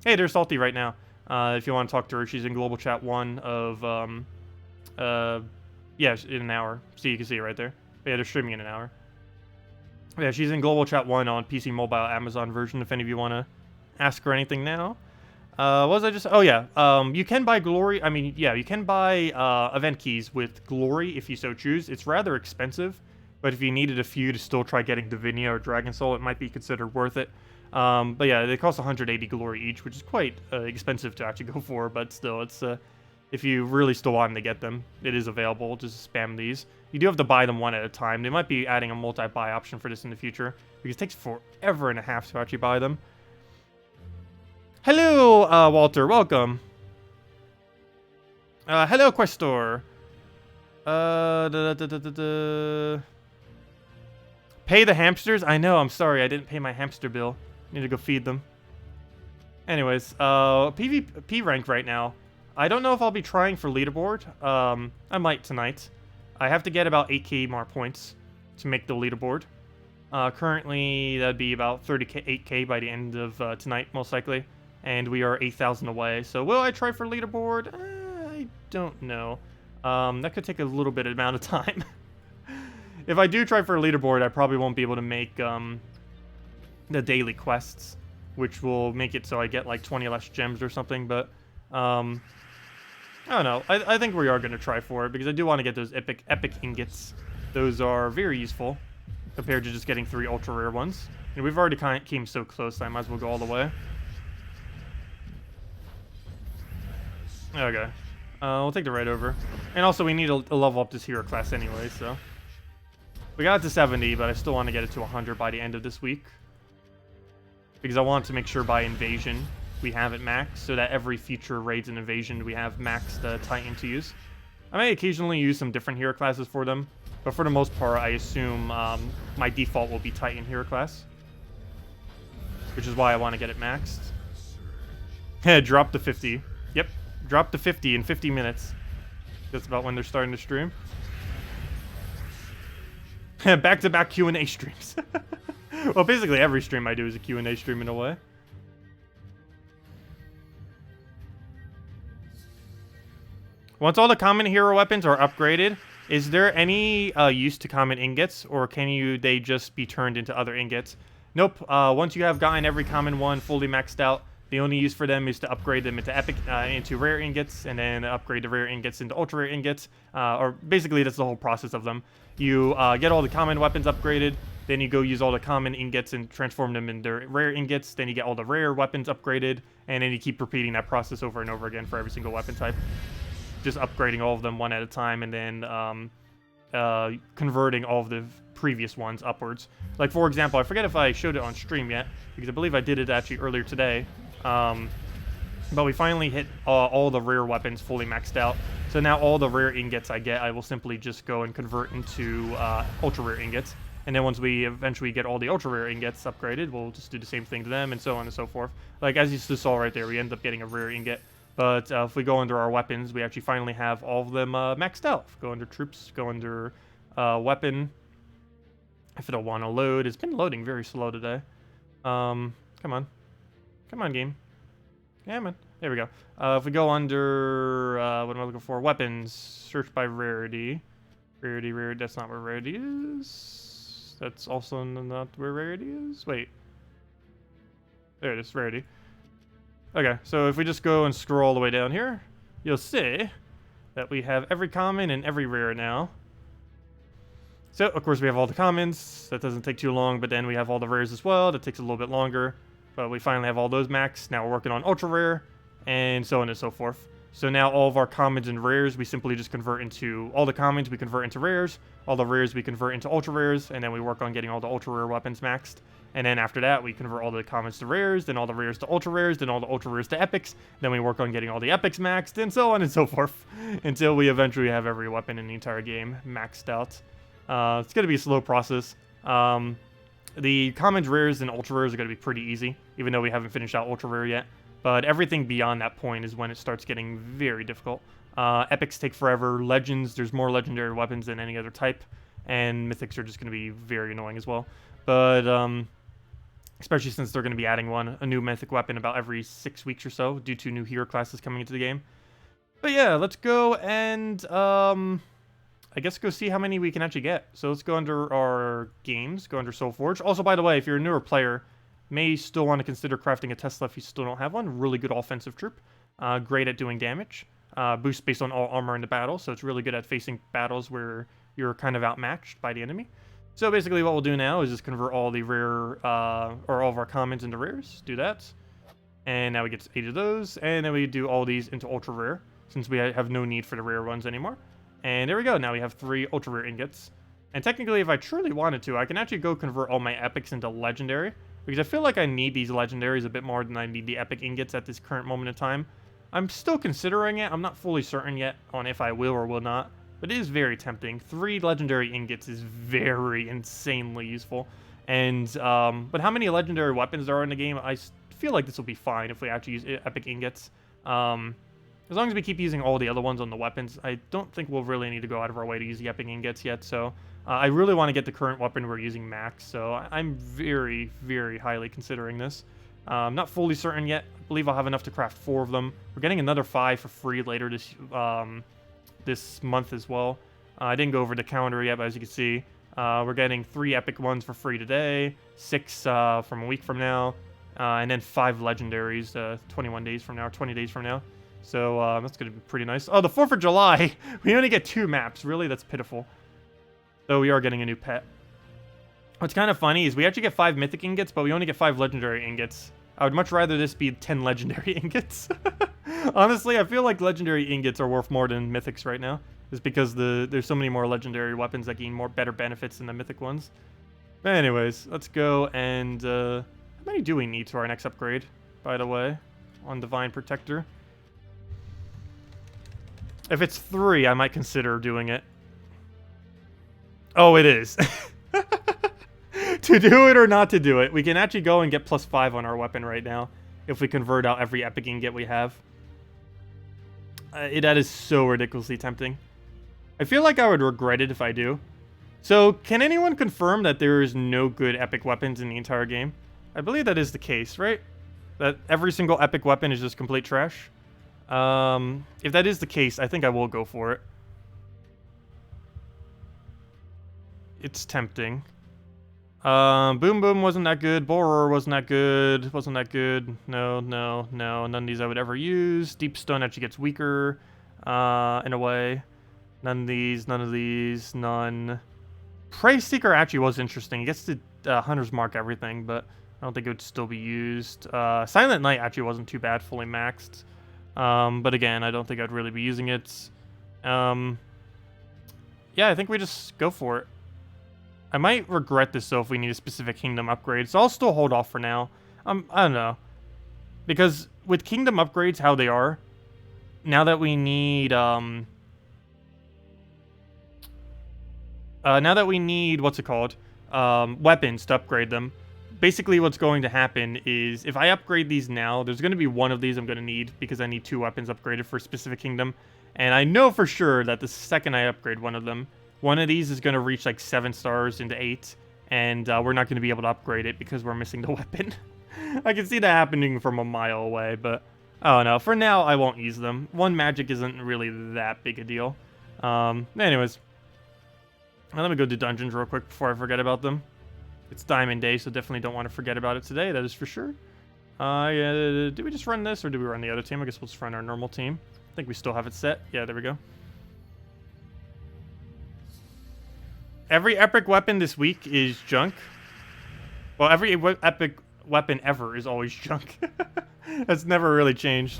Hey, there's Salty right now. If you want to talk to her, she's in Global Chat 1 of, yeah, in an hour. See, you can see it right there. But yeah, they're streaming in an hour. Yeah, she's in Global Chat 1 on PC Mobile Amazon version, if any of you want to ask her anything now. What was I just... Oh, yeah. You can buy Glory... I mean, yeah, you can buy event keys with Glory if you so choose. It's rather expensive. But if you needed a few to still try getting Divinia or Dragon Soul, it might be considered worth it. But yeah, they cost 180 glory each, which is quite expensive to actually go for. But still, it's if you really still want to get them, it is available. Just spam these. You do have to buy them one at a time. They might be adding a multi-buy option for this in the future, because it takes forever and a half to actually buy them. Hello, Walter. Welcome. Hello, Questor. Pay the hamsters? I know, I'm sorry, I didn't pay my hamster bill. Need to go feed them. Anyways, PvP rank right now. I don't know if I'll be trying for leaderboard. I might tonight. I have to get about 8k more points to make the leaderboard. Currently, that'd be about 8k by the end of tonight, most likely. And we are 8,000 away. So will I try for leaderboard? I don't know. That could take a little bit amount of time. If I do try for a leaderboard, I probably won't be able to make the daily quests, which will make it so I get like 20 less gems or something. But I don't know. I think we are going to try for it because I do want to get those epic ingots. Those are very useful compared to just getting 3 ultra rare ones. And we've already kind of came so close, I might as well go all the way. Okay. We'll take the right over. And also, we need to level up this hero class anyway, so... We got it to 70, but I still want to get it to 100 by the end of this week. Because I want to make sure by invasion we have it maxed, so that every future raids and invasion we have maxed Titan to use. I may occasionally use some different hero classes for them, but for the most part, I assume my default will be Titan hero class. Which is why I want to get it maxed. Drop to 50. Yep, drop to 50 in 50 minutes. That's about when they're starting to stream. Back-to-back Q&A streams. Well, basically every stream I do is a Q&A stream in a way. Once all the common hero weapons are upgraded, is there any use to common ingots, or can they just be turned into other ingots? Nope. Once you have gotten every common one fully maxed out, the only use for them is to upgrade them into epic, into rare ingots, and then upgrade the rare ingots into ultra rare ingots. Or basically, that's the whole process of them. You get all the common weapons upgraded, then you go use all the common ingots and transform them into rare ingots. Then you get all the rare weapons upgraded, and then you keep repeating that process over and over again for every single weapon type. Just upgrading all of them one at a time, and then converting all of the previous ones upwards. Like, for example, I forget if I showed it on stream yet, because I believe I did it actually earlier today. But we finally hit all the rare weapons fully maxed out. So now all the rare ingots I get, I will simply just go and convert into ultra rare ingots. And then once we eventually get all the ultra rare ingots upgraded, we'll just do the same thing to them, and so on and so forth. Like, as you just saw right there, we end up getting a rare ingot. But if we go under our weapons, we actually finally have all of them maxed out. If we go under troops, go under weapon. If it'll want to load. It's been loading very slow today. Come on. Come on, game. Yeah, man. There we go. If we go under, what am I looking for? Weapons. Search by rarity. Rarity. That's not where rarity is. That's also not where rarity is. Wait. There it is, rarity. Okay, so if we just go and scroll all the way down here, you'll see that we have every common and every rare now. So, of course, we have all the commons. That doesn't take too long, but then we have all the rares as well. That takes a little bit longer. But we finally have all those maxed. Now we're working on ultra rare, and so on and so forth. So now all of our commons and rares, we simply just convert into... All the commons we convert into rares. All the rares we convert into ultra rares. And then we work on getting all the ultra rare weapons maxed. And then after that, we convert all the commons to rares, then all the rares to ultra rares, then all the ultra rares to epics. Then we work on getting all the epics maxed, and so on and so forth. Until we eventually have every weapon in the entire game maxed out. It's going to be a slow process. The commons, rares, and ultra rares are going to be pretty easy, even though we haven't finished out ultra rare yet. But everything beyond that point is when it starts getting very difficult. Epics take forever. Legends, there's more legendary weapons than any other type. And mythics are just going to be very annoying as well. But, especially since they're going to be adding a new mythic weapon about every 6 weeks or so, due to new hero classes coming into the game. But yeah, let's go and, I guess go see how many we can actually get. So let's go under our games, go under Soulforge. Also, by the way, if you're a newer player, may still want to consider crafting a Tesla if you still don't have one. Really good offensive troop. Great at doing damage. Boost based on all armor in the battle, so it's really good at facing battles where you're kind of outmatched by the enemy. So basically what we'll do now is just convert all the rare, or all of our commons into rares. Do that. And now we get 8 of those. And then we do all these into ultra rare, since we have no need for the rare ones anymore. And there we go. Now we have 3 ultra rare ingots. And technically, if I truly wanted to, I can actually go convert all my epics into legendary, because I feel like I need these legendaries a bit more than I need the epic ingots at this current moment in time. I'm still considering it. I'm not fully certain yet on if I will or will not. But it is very tempting. 3 legendary ingots is very insanely useful. And, but how many legendary weapons there are in the game, I feel like this will be fine if we actually use epic ingots. As long as we keep using all the other ones on the weapons, I don't think we'll really need to go out of our way to use the epic ingots yet. So, I really want to get the current weapon we're using max. So, I'm very, very highly considering this. I'm not fully certain yet. I believe I'll have enough to craft 4 of them. We're getting another 5 for free later this month as well. I didn't go over the calendar yet, but as you can see, we're getting 3 epic ones for free today, 6 from a week from now, and then 5 legendaries 21 days from now, or 20 days from now. So that's going to be pretty nice. Oh, the 4th of July! We only get 2 maps. Really? That's pitiful. So we are getting a new pet. What's kind of funny is we actually get 5 mythic ingots, but we only get 5 legendary ingots. I would much rather this be 10 legendary ingots. Honestly, I feel like legendary ingots are worth more than mythics right now. Just because there's so many more legendary weapons that gain better benefits than the mythic ones. But anyways, let's go and... how many do we need to our next upgrade, by the way, on Divine Protector? If it's 3, I might consider doing it. Oh, it is. To do it or not to do it, we can actually go and get +5 on our weapon right now if we convert out every epic ingot we have. That is so ridiculously tempting. I feel like I would regret it if I do. So, can anyone confirm that there is no good epic weapons in the entire game? I believe that is the case, right? That every single epic weapon is just complete trash. If that is the case, I think I will go for it. It's tempting. Boom Boom wasn't that good. Borer wasn't that good. Wasn't that good. No. None of these I would ever use. Deep Stone actually gets weaker, in a way. None of these, none. Prey Seeker actually was interesting. It gets to Hunter's Mark everything, but I don't think it would still be used. Silent Night actually wasn't too bad, fully maxed. But again, I don't think I'd really be using it. Yeah, I think we just go for it. I might regret this, though, if we need a specific kingdom upgrade, so I'll still hold off for now. I don't know. Because with kingdom upgrades, how they are, now that we need, what's it called? Weapons to upgrade them. Basically, what's going to happen is, if I upgrade these now, there's going to be one of these I'm going to need, because I need 2 weapons upgraded for a specific kingdom. And I know for sure that the second I upgrade one of them, one of these is going to reach like 7 stars into 8, and we're not going to be able to upgrade it because we're missing the weapon. I can see that happening from a mile away, but I don't know. For now, I won't use them. 1 magic isn't really that big a deal. Anyways, let me go do dungeons real quick before I forget about them. It's Diamond Day, so definitely don't want to forget about it today, that is for sure. Yeah, did we just run this, or did we run the other team? I guess we'll just run our normal team. I think we still have it set. Yeah, there we go. Every epic weapon this week is junk. Well, every epic weapon ever is always junk. That's never really changed.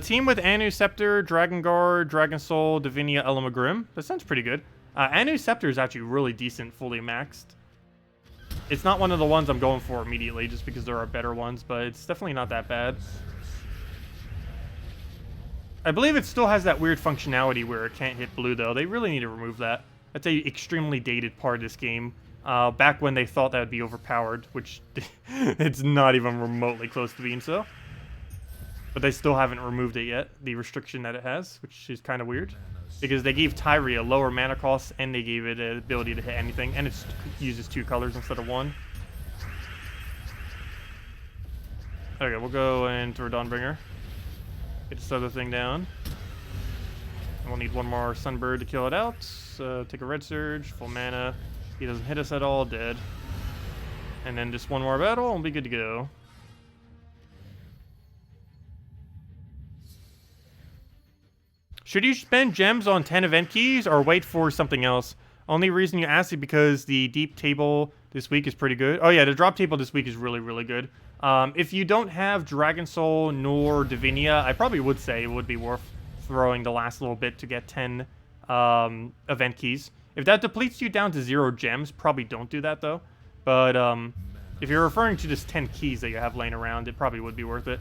Team with Anu Scepter, Dragon Guard, Dragon Soul, Divinia, Elamagrim. That sounds pretty good. Anu Scepter is actually really decent, fully maxed. It's not one of the ones I'm going for immediately, just because there are better ones, but it's definitely not that bad. I believe it still has that weird functionality where it can't hit blue, though. They really need to remove that. That's a extremely dated part of this game. Back when they thought that would be overpowered, which it's not even remotely close to being so. But they still haven't removed it yet, the restriction that it has, which is kind of weird. Because they gave Tyree a lower mana cost, and they gave it an ability to hit anything, and it uses 2 colors instead of 1. Okay, we'll go and throw Dawnbringer. Get this other thing down. And we'll need 1 more Sunbird to kill it out. Take a Red Surge, full mana. He doesn't hit us at all, dead. And then just 1 more battle, and we'll be good to go. Should you spend gems on 10 event keys or wait for something else? Only reason you ask is because the deep table this week is pretty good. Oh yeah, the drop table this week is really, really good. If you don't have Dragon Soul nor Divinia, I probably would say it would be worth throwing the last little bit to get 10 event keys. If that depletes you down to 0 gems, probably don't do that though. But if you're referring to just 10 keys that you have laying around, it probably would be worth it.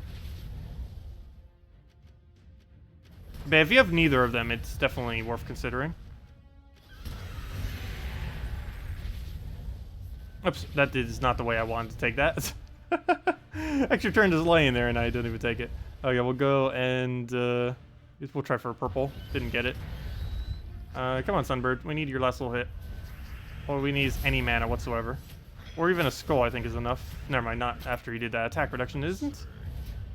But if you have neither of them, it's definitely worth considering. Oops, that is not the way I wanted to take that. Extra turn just laying there and I didn't even take it. Okay, we'll go and we'll try for a purple. Didn't get it. Come on, Sunbird. We need your last little hit. All we need is any mana whatsoever. Or even a skull, I think, is enough. Never mind, not after he did that. Attack reduction isn't.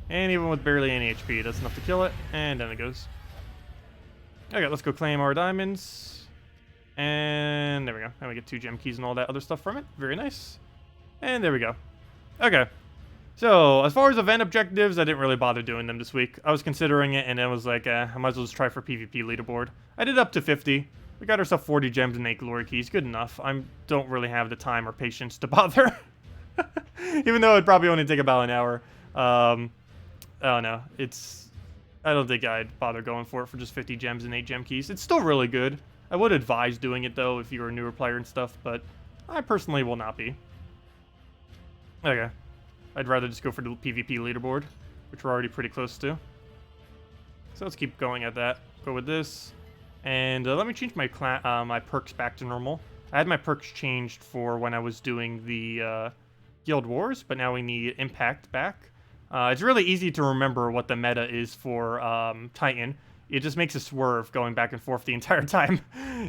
And even with barely any HP, that's enough to kill it. And then it goes. Okay, let's go claim our diamonds. And there we go. And we get 2 gem keys and all that other stuff from it. Very nice. And there we go. Okay. So, as far as event objectives, I didn't really bother doing them this week. I was considering it, and then was like, I might as well just try for PvP leaderboard. I did up to 50. We got ourselves 40 gems and 8 glory keys. Good enough. I don't really have the time or patience to bother. Even though it'd probably only take about an hour. I don't know. I don't think I'd bother going for it for just 50 gems and 8 gem keys. It's still really good. I would advise doing it, though, if you're a newer player and stuff, but I personally will not be. Okay. I'd rather just go for the PvP leaderboard, which we're already pretty close to. So let's keep going at that. Go with this. And let me change my my perks back to normal. I had my perks changed for when I was doing the Guild Wars, but now we need Impact back. It's really easy to remember what the meta is for Titan. It just makes a swerve going back and forth the entire time.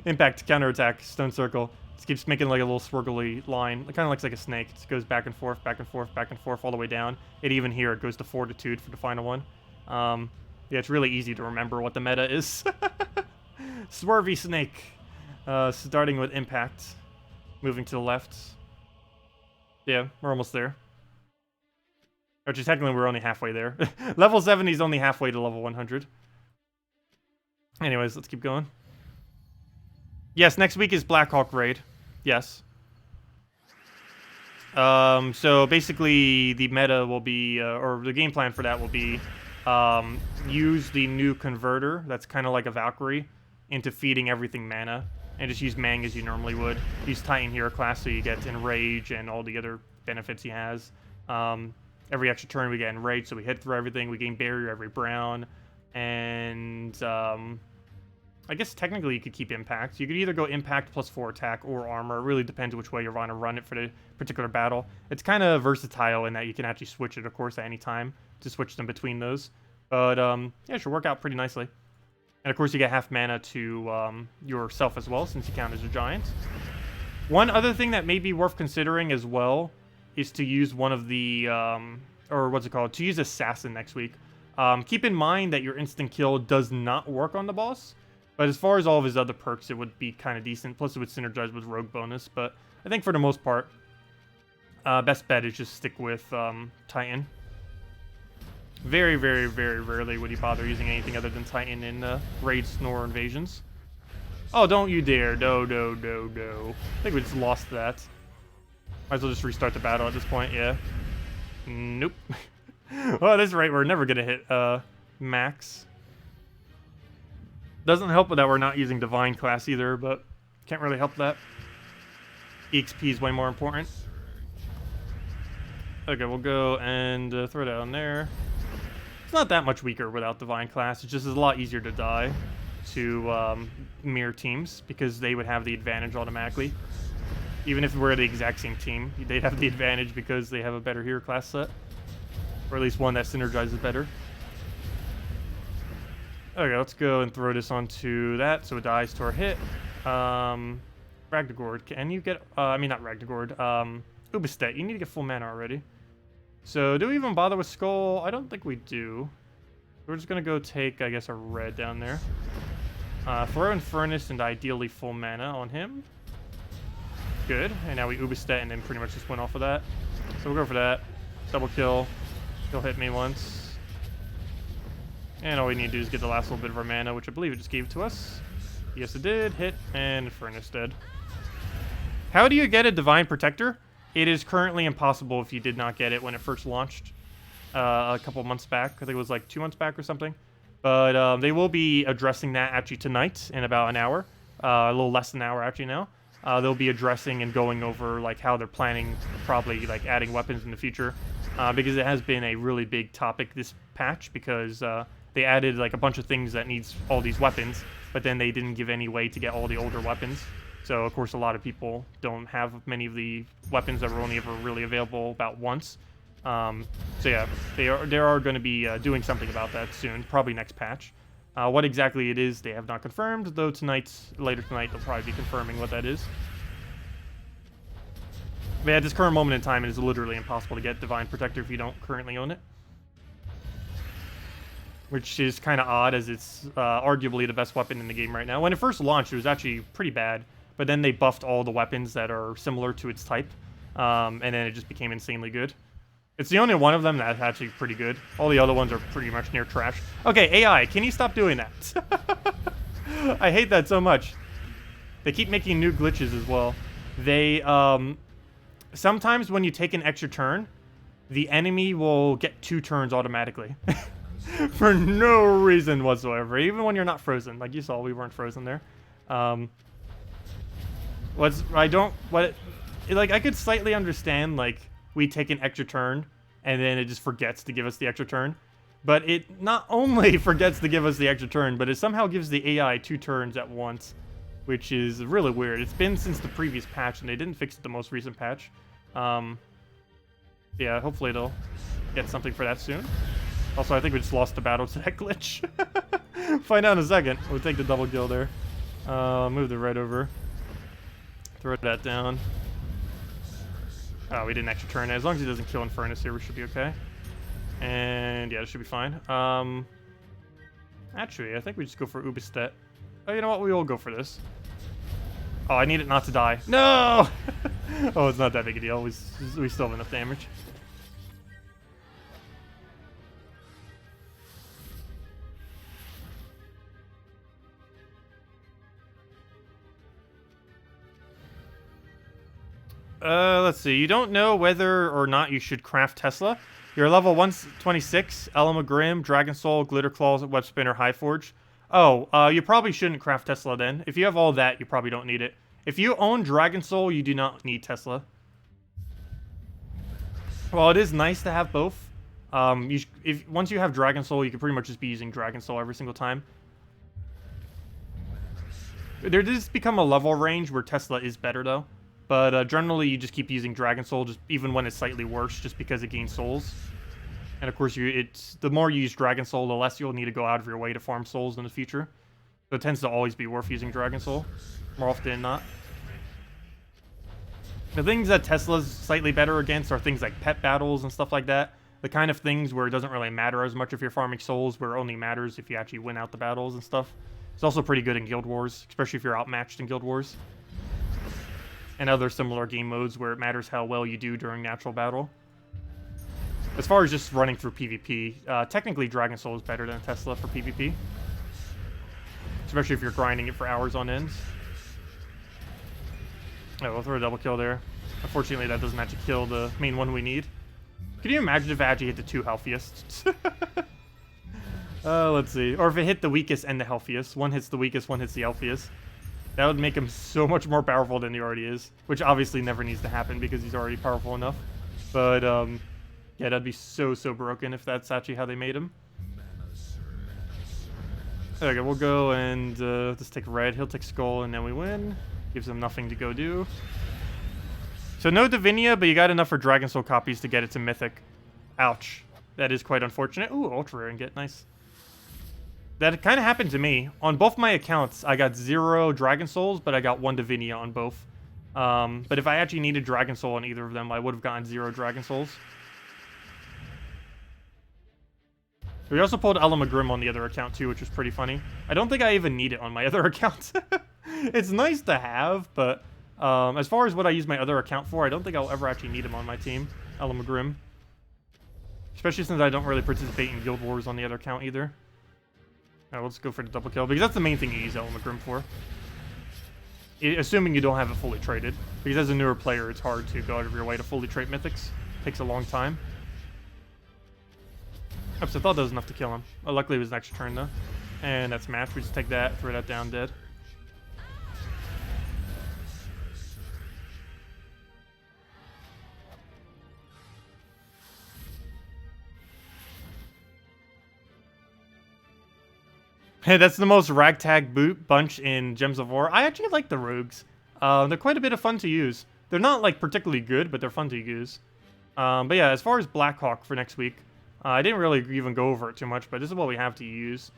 Impact, counterattack, Stone Circle. It keeps making like a little swirly line. It kind of looks like a snake. It just goes back and forth, back and forth, back and forth, all the way down. It even here, it goes to Fortitude for the final one. Yeah, it's really easy to remember what the meta is. Swervy snake. Starting with impact. Moving to the left. Yeah, we're almost there. Actually, technically, we're only halfway there. Level 70 is only halfway to level 100. Anyways, let's keep going. Yes, next week is Blackhawk Raid. Yes. So basically, the meta will be, or the game plan for that will be, use the new converter, that's kind of like a Valkyrie, into feeding everything mana, and just use Mang as you normally would. Use Titan Hero class so you get Enrage and all the other benefits he has. Every extra turn we get Enrage, so we hit through everything, we gain Barrier every brown, and I guess technically you could keep Impact. You could either go Impact plus 4 attack or Armor. It really depends which way you want to run it for the particular battle. It's kind of versatile in that you can actually switch it, of course, at any time to switch them between those. But yeah, it should work out pretty nicely. And of course, you get half mana to yourself as well, since you count as a giant. One other thing that may be worth considering as well is to use one of the, or what's it called? To use Assassin next week. Keep in mind that your instant kill does not work on the boss. But as far as all of his other perks, it would be kind of decent. Plus, it would synergize with Rogue bonus. But I think for the most part, best bet is just stick with Titan. Very, very, very rarely would you bother using anything other than Titan in raids nor invasions. Oh, don't you dare. No, no, no, no. I think we just lost that. Might as well just restart the battle at this point, yeah. Nope. Well, at this rate, we're never going to hit max. Doesn't help that we're not using Divine class either, but can't really help that. EXP is way more important. Okay, we'll go and throw that on there. It's not that much weaker without Divine class. It's just a lot easier to die to mirror teams because they would have the advantage automatically. Even if we're the exact same team, they'd have the advantage because they have a better hero class set. Or at least one that synergizes better. Okay, let's go and throw this onto that so it dies to our hit. Ragnagord, can you get... I mean, not Ragnagord. Ubistet, you need to get full mana already. So, do we even bother with Skull? I don't think we do. We're just going to go take, I guess, a red down there. Throw in Furnace and ideally full mana on him. Good. And now we Ubistet and then pretty much just went off of that. So we'll go for that. Double kill. He'll hit me once. And all we need to do is get the last little bit of our mana, which I believe it just gave to us. Yes, it did. Hit, and Furnace dead. How do you get a Divine Protector? It is currently impossible if you did not get it when it first launched a couple months back. I think it was like 2 months back or something. But they will be addressing that actually tonight in about an hour. A little less than an hour actually now. They'll be addressing and going over like how they're planning probably like adding weapons in the future. Because it has been a really big topic this patch because they added like a bunch of things that needs all these weapons, but then they didn't give any way to get all the older weapons. So of course a lot of people don't have many of the weapons that were only ever really available about once. So yeah, they are going to be doing something about that soon, probably next patch. What exactly it is, they have not confirmed, though later tonight, they'll probably be confirming what that is. But at this current moment in time, it is literally impossible to get Divine Protector if you don't currently own it. Which is kind of odd, as it's arguably the best weapon in the game right now. When it first launched, it was actually pretty bad, but then they buffed all the weapons that are similar to its type, and then it just became insanely good. It's the only one of them that's actually pretty good. All the other ones are pretty much near trash. Okay, AI, can you stop doing that? I hate that so much. They keep making new glitches as well. They, sometimes when you take an extra turn, the enemy will get 2 turns automatically. For no reason whatsoever. Even when you're not frozen. Like you saw, we weren't frozen there. I could slightly understand, like, we take an extra turn, and then it just forgets to give us the extra turn. But it not only forgets to give us the extra turn, but it somehow gives the AI 2 turns at once, which is really weird. It's been since the previous patch, and they didn't fix it the most recent patch. Yeah, hopefully they'll get something for that soon. Also, I think we just lost the battle to that glitch. Find out in a second. We'll take the double kill there. Move the red over. Throw that down. Oh, we didn't actually turn it. As long as he doesn't kill Infernus here, we should be okay. And yeah, this should be fine. Actually, I think we just go for Ubistet. Oh, you know what? We will go for this. Oh, I need it not to die. No! Oh, it's not that big a deal. We still have enough damage. Let's see. You don't know whether or not you should craft Tesla. You're level 126, Elamagrim, Dragon Soul, Glitter Claws, Web Spinner, Highforge. Oh, you probably shouldn't craft Tesla then. If you have all that, you probably don't need it. If you own Dragon Soul, you do not need Tesla. Well, it is nice to have both. Once you have Dragon Soul, you can pretty much just be using Dragon Soul every single time. There does become a level range where Tesla is better, though. But generally, you just keep using Dragon Soul, just even when it's slightly worse, just because it gains souls. And of course, the more you use Dragon Soul, the less you'll need to go out of your way to farm souls in the future. So it tends to always be worth using Dragon Soul, more often than not. The things that Tesla's slightly better against are things like pet battles and stuff like that. The kind of things where it doesn't really matter as much if you're farming souls, where it only matters if you actually win out the battles and stuff. It's also pretty good in Guild Wars, especially if you're outmatched in Guild Wars. And other similar game modes where it matters how well you do during natural battle. As far as just running through PvP, technically Dragon Soul is better than Tesla for PvP. Especially if you're grinding it for hours on end. Oh, we'll throw a double kill there. Unfortunately, that doesn't actually kill the main one we need. Can you imagine if it actually hit the two healthiest? Let's see. Or if it hit the weakest and the healthiest. One hits the weakest, one hits the healthiest. That would make him so much more powerful than he already is. Which obviously never needs to happen because he's already powerful enough. But, yeah, that'd be so broken if that's actually how they made him. Okay, we'll go and just take red. He'll take skull and then we win. Gives him nothing to go do. So no Divinia, but you got enough for Dragon Soul copies to get it to Mythic. Ouch. That is quite unfortunate. Ooh, Ultra Rare Ingot. Nice. That kind of happened to me. On both my accounts, I got 0 Dragon Souls, but I got 1 Divinia on both. But if I actually needed Dragon Soul on either of them, I would have gotten 0 Dragon Souls. We also pulled Elamagrim on the other account too, which was pretty funny. I don't think I even need it on my other account. It's nice to have, but as far as what I use my other account for, I don't think I'll ever actually need him on my team, Elamagrim. Especially since I don't really participate in Guild Wars on the other account either. Alright, let's go for the double kill, because that's the main thing you use Elamagrim for. Assuming you don't have it fully traded. Because as a newer player, it's hard to go out of your way to fully trade Mythics. It takes a long time. Oops, I thought that was enough to kill him. Oh, luckily it was an extra turn though. And that's match. We just take that, throw that down dead. Hey, that's the most ragtag boot bunch in Gems of War. I actually like the rogues. They're quite a bit of fun to use. They're not like particularly good, but they're fun to use. But yeah, as far as Blackhawk for next week, I didn't really even go over it too much, but this is what we have to use.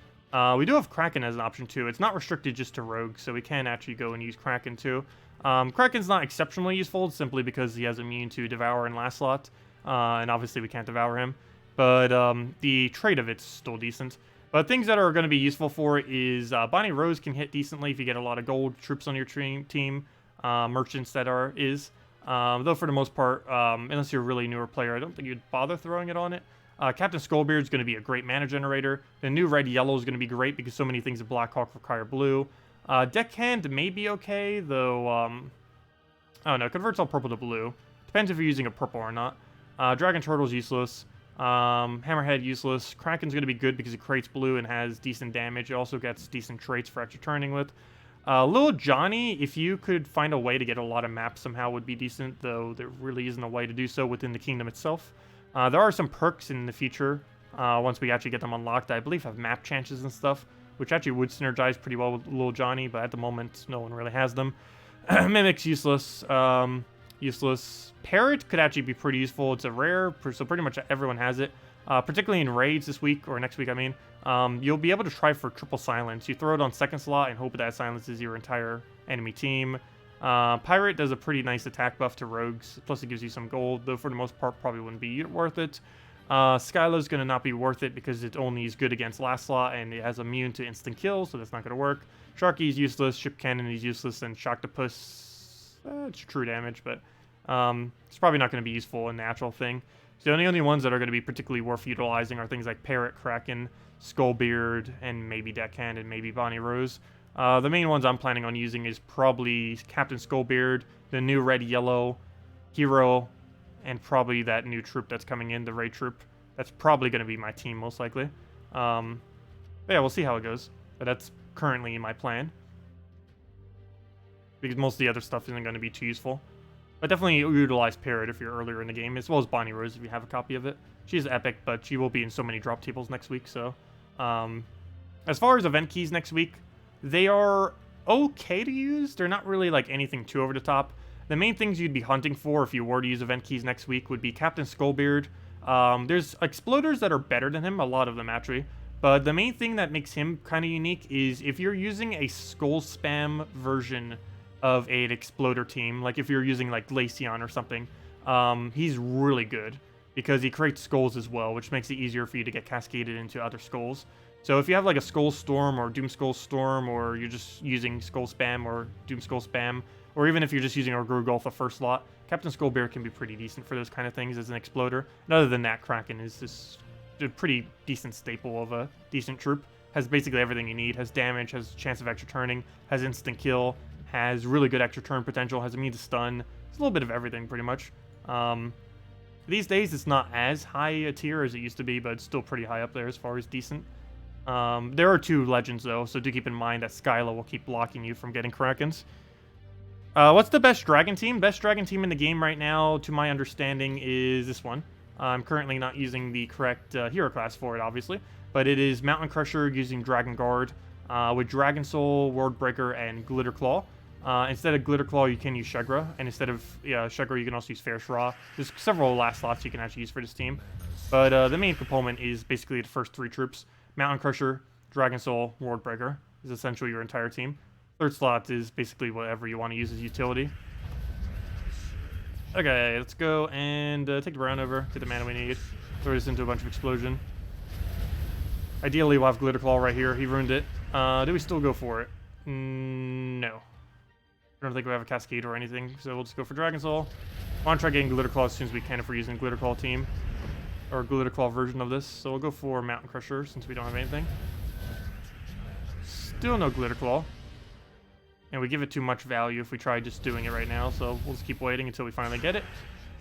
We do have Kraken as an option too. It's not restricted just to rogues, so we can actually go and use Kraken too. Kraken's not exceptionally useful simply because he has immune to Devour and Last Slot, and obviously we can't Devour him. But the trade of it's still decent. But things that are going to be useful for it is Bonnie Rose can hit decently if you get a lot of gold troops on your team. Merchants that though for the most part, unless you're a really newer player, I don't think you'd bother throwing it on it. Captain Skullbeard is going to be a great mana generator. The new red-yellow is going to be great because so many things in Blackhawk require blue. Deckhand may be okay, though, I don't know, converts all purple to blue. Depends if you're using a purple or not. Dragon Turtle's useless. Hammerhead useless. Kraken's going to be good because it creates blue and has decent damage. It also gets decent traits for extra turning with. Little Johnny, if you could find a way to get a lot of maps somehow, would be decent, though there really isn't a way to do so within the kingdom itself. There are some perks in the future, once we actually get them unlocked. I believe have map chances and stuff, which actually would synergize pretty well with Little Johnny, but at the moment, no one really has them. Mimic's useless. Useless. Parrot could actually be pretty useful. It's a rare, so pretty much everyone has it. Particularly in raids this week, or next week, I mean. You'll be able to try for triple silence. You throw it on second slot and hope that silences your entire enemy team. Pirate does a pretty nice attack buff to rogues, plus it gives you some gold, though for the most part probably wouldn't be worth it. Skylar's going to not be worth it because it only is good against last slot and it has immune to instant kill, so that's not going to work. Sharky's useless, Ship Cannon is useless, and Shocktopus, it's true damage, but it's probably not going to be useful in the actual thing. So the only ones that are going to be particularly worth utilizing are things like Parrot, Kraken, Skullbeard, and maybe Deckhand, and maybe Bonnie Rose. The main ones I'm planning on using is probably Captain Skullbeard, the new red-yellow hero, and probably that new troop that's coming in, the raid troop. That's probably going to be my team, most likely. But yeah, we'll see how it goes. But that's currently my plan, because most of the other stuff isn't going to be too useful. But definitely utilize Parrot if you're earlier in the game, as well as Bonnie Rose if you have a copy of it. She's epic, but she will be in so many drop tables next week, so... as far as event keys next week, they are okay to use. They're not really like anything too over the top. The main things you'd be hunting for if you were to use event keys next week would be Captain Skullbeard. There's exploders that are better than him, a lot of them actually. But the main thing that makes him kind of unique is if you're using a skull spam version of an exploder team, like if you're using like Glaceon or something, he's really good because he creates skulls as well, which makes it easier for you to get cascaded into other skulls. So if you have like a Skull Storm or Doom Skull Storm, or you're just using Skull Spam or Doom Skull Spam, or even if you're just using a Grugolf first slot, Captain Skullbeard can be pretty decent for those kind of things as an exploder. And other than that, Kraken is just a pretty decent staple of a decent troop. Has basically everything you need. Has damage, has chance of extra turning, has instant kill, has really good extra turn potential, has immune to stun. It's a little bit of everything pretty much. These days it's not as high a tier as it used to be, but it's still pretty high up there as far as decent. There are 2 legends though, so do keep in mind that Skyla will keep blocking you from getting Krakens. What's the best dragon team? Best dragon team in the game right now, to my understanding, is this one. I'm currently not using the correct hero class for it, obviously, but it is Mountain Crusher using Dragon Guard with Dragon Soul, Ward Breaker, and Glitter Claw. Instead of Glitter Claw, you can use Shegra, and instead of Shegra, you can also use Fair Shra. There's several last slots you can actually use for this team, but the main component is basically the first 3 troops. Mountain Crusher, Dragon Soul, Ward Breaker is essentially your entire team. Third slot is basically whatever you want to use as utility. Okay, let's go and take the brown over, get the mana we need, throw this into a bunch of explosion. Ideally, we'll have Glitter Claw right here. He ruined it. Do we still go for it? No. I don't think we have a Cascade or anything, so we'll just go for Dragon Soul. I want to try getting Glitter Claw as soon as we can if we're using Glitter Claw team, or Glitter Claw version of this. So we'll go for Mountain Crusher since we don't have anything. Still no Glitter Claw. And we give it too much value if we try just doing it right now, so we'll just keep waiting until we finally get it.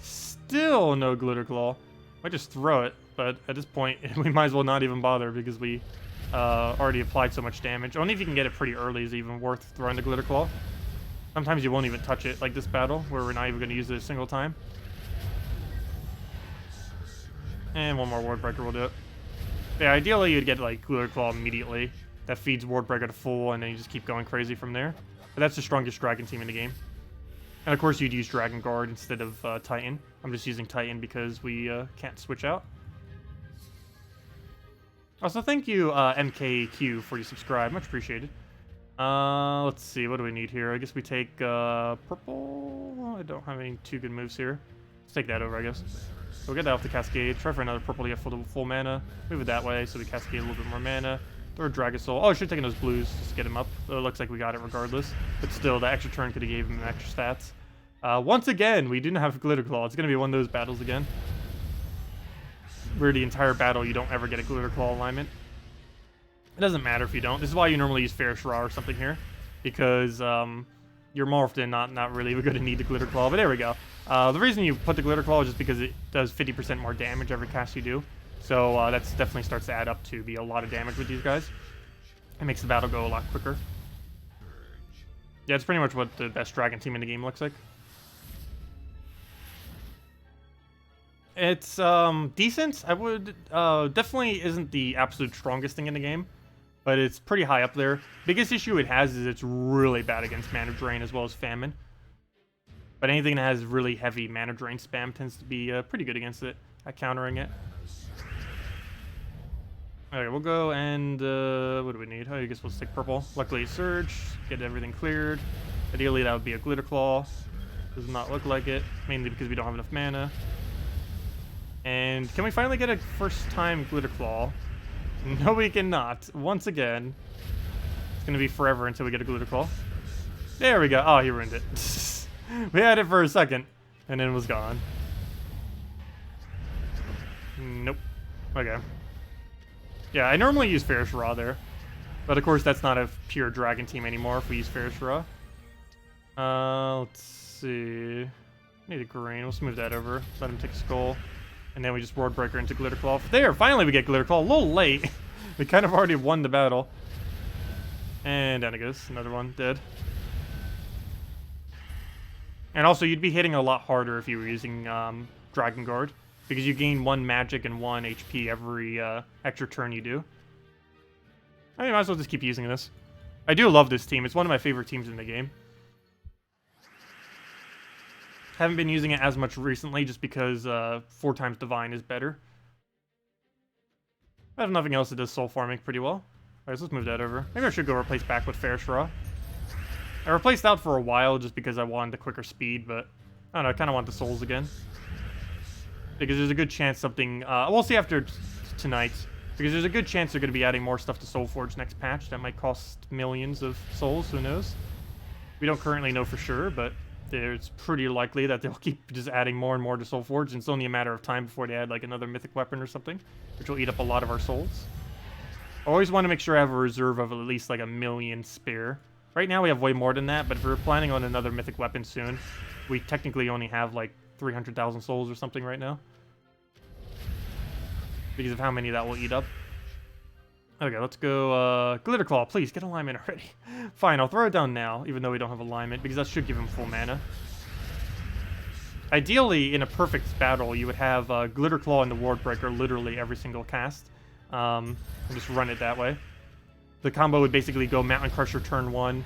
Still no Glitter Claw. Might just throw it, but at this point, we might as well not even bother because we already applied so much damage. Only if you can get it pretty early is it even worth throwing the Glitter Claw. Sometimes you won't even touch it, like this battle, where we're not even going to use it a single time. And one more Ward Breaker will do it. Yeah, ideally you'd get like Glitter Claw immediately. That feeds Ward Breaker to full, and then you just keep going crazy from there. But that's the strongest dragon team in the game. And of course you'd use Dragon Guard instead of Titan. I'm just using Titan because we can't switch out. Also, thank you MKQ for your subscribe, much appreciated. Let's see, what do we need here? I guess we take purple. I don't have any too good moves here. Let's take that over, I guess. So we'll get that off the Cascade. Try for another purple to get full mana. Move it that way so we Cascade a little bit more mana. Throw a Dragon Soul. Oh, I should have taken those blues just to get him up. It looks like we got it regardless. But still, the extra turn could have gave him extra stats. Once again, we didn't have Glitter Claw. It's going to be one of those battles again, where the entire battle you don't ever get a Glitter Claw alignment. It doesn't matter if you don't. This is why you normally use Fair Shra or something here, because you're more often not really going to need the Glitter Claw. But there we go. The reason you put the Glitter Claw is just because it does 50% more damage every cast you do. So that definitely starts to add up to be a lot of damage with these guys. It makes the battle go a lot quicker. Yeah, it's pretty much what the best dragon team in the game looks like. It's decent. I would definitely isn't the absolute strongest thing in the game, but it's pretty high up there. Biggest issue it has is it's really bad against mana drain as well as famine. But anything that has really heavy mana drain spam tends to be pretty good against it at countering it. Okay, we'll go and what do we need? Oh, I guess we'll stick purple. Luckily, Surge, get everything cleared. Ideally, that would be a Glitter Claw. Does not look like it, mainly because we don't have enough mana. And can we finally get a first-time Glitter Claw? No, we cannot. Once again, it's going to be forever until we get a Glitter Claw. There we go. Oh, he ruined it. We had it for a second, and then it was gone. Nope. Okay. Yeah, I normally use Ferris Raw there. But of course, that's not a pure dragon team anymore if we use Ferris Raw. Let's see. Need a green. Let's move that over. Let him take a skull. And then we just World Breaker into Glitter Claw. There! Finally we get Glitter Claw. A little late. We kind of already won the battle. And down it goes. Another one. Dead. And also, you'd be hitting a lot harder if you were using Dragon Guard. Because you gain 1 magic and 1 HP every extra turn you do. I mean, might as well just keep using this. I do love this team. It's one of my favorite teams in the game. Haven't been using it as much recently just because 4 times Divine is better. I have nothing else that does soul farming pretty well. Alright, so let's move that over. Maybe I should go replace back with Ferris Raw. I replaced out for a while just because I wanted the quicker speed, but I don't know, I kind of want the souls again. Because there's a good chance something... we'll see after tonight. Because there's a good chance they're going to be adding more stuff to Soulforge next patch. That might cost millions of souls, who knows? We don't currently know for sure, but it's pretty likely that they'll keep just adding more and more to Soulforge. And it's only a matter of time before they add like another mythic weapon or something, which will eat up a lot of our souls. I always want to make sure I have a reserve of at least like 1 million spare. Right now we have way more than that, but if we're planning on another mythic weapon soon, we technically only have like 300,000 souls or something right now. Because of how many that will eat up. Okay, let's go, Glitter Claw, please, get alignment already. Fine, I'll throw it down now, even though we don't have alignment, because that should give him full mana. Ideally, in a perfect battle, you would have Glitter Claw and the Ward Breaker literally every single cast. And just run it that way. The combo would basically go Mountain Crusher turn 1,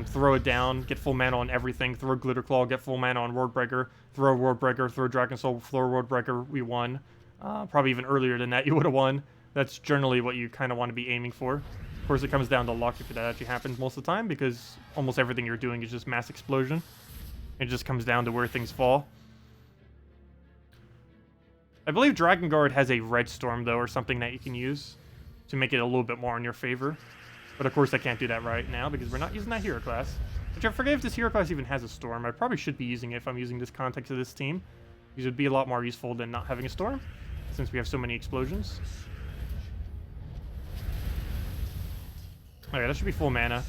throw it down, get full mana on everything, throw Glitter Claw, get full mana on Ward Breaker, throw Ward Breaker, throw Dragon Soul, throw Ward Breaker, we won. Probably even earlier than that, you would have won. That's generally what you kind of want to be aiming for. Of course, it comes down to luck if that actually happens most of the time, because almost everything you're doing is just mass explosion. It just comes down to where things fall. I believe Dragon Guard has a Red Storm, though, or something that you can use to make it a little bit more in your favor. But of course, I can't do that right now, because we're not using that hero class. Which I forget if this hero class even has a Storm. I probably should be using it if I'm using this context of this team. Because it would be a lot more useful than not having a Storm, since we have so many explosions. Okay, that should be full mana.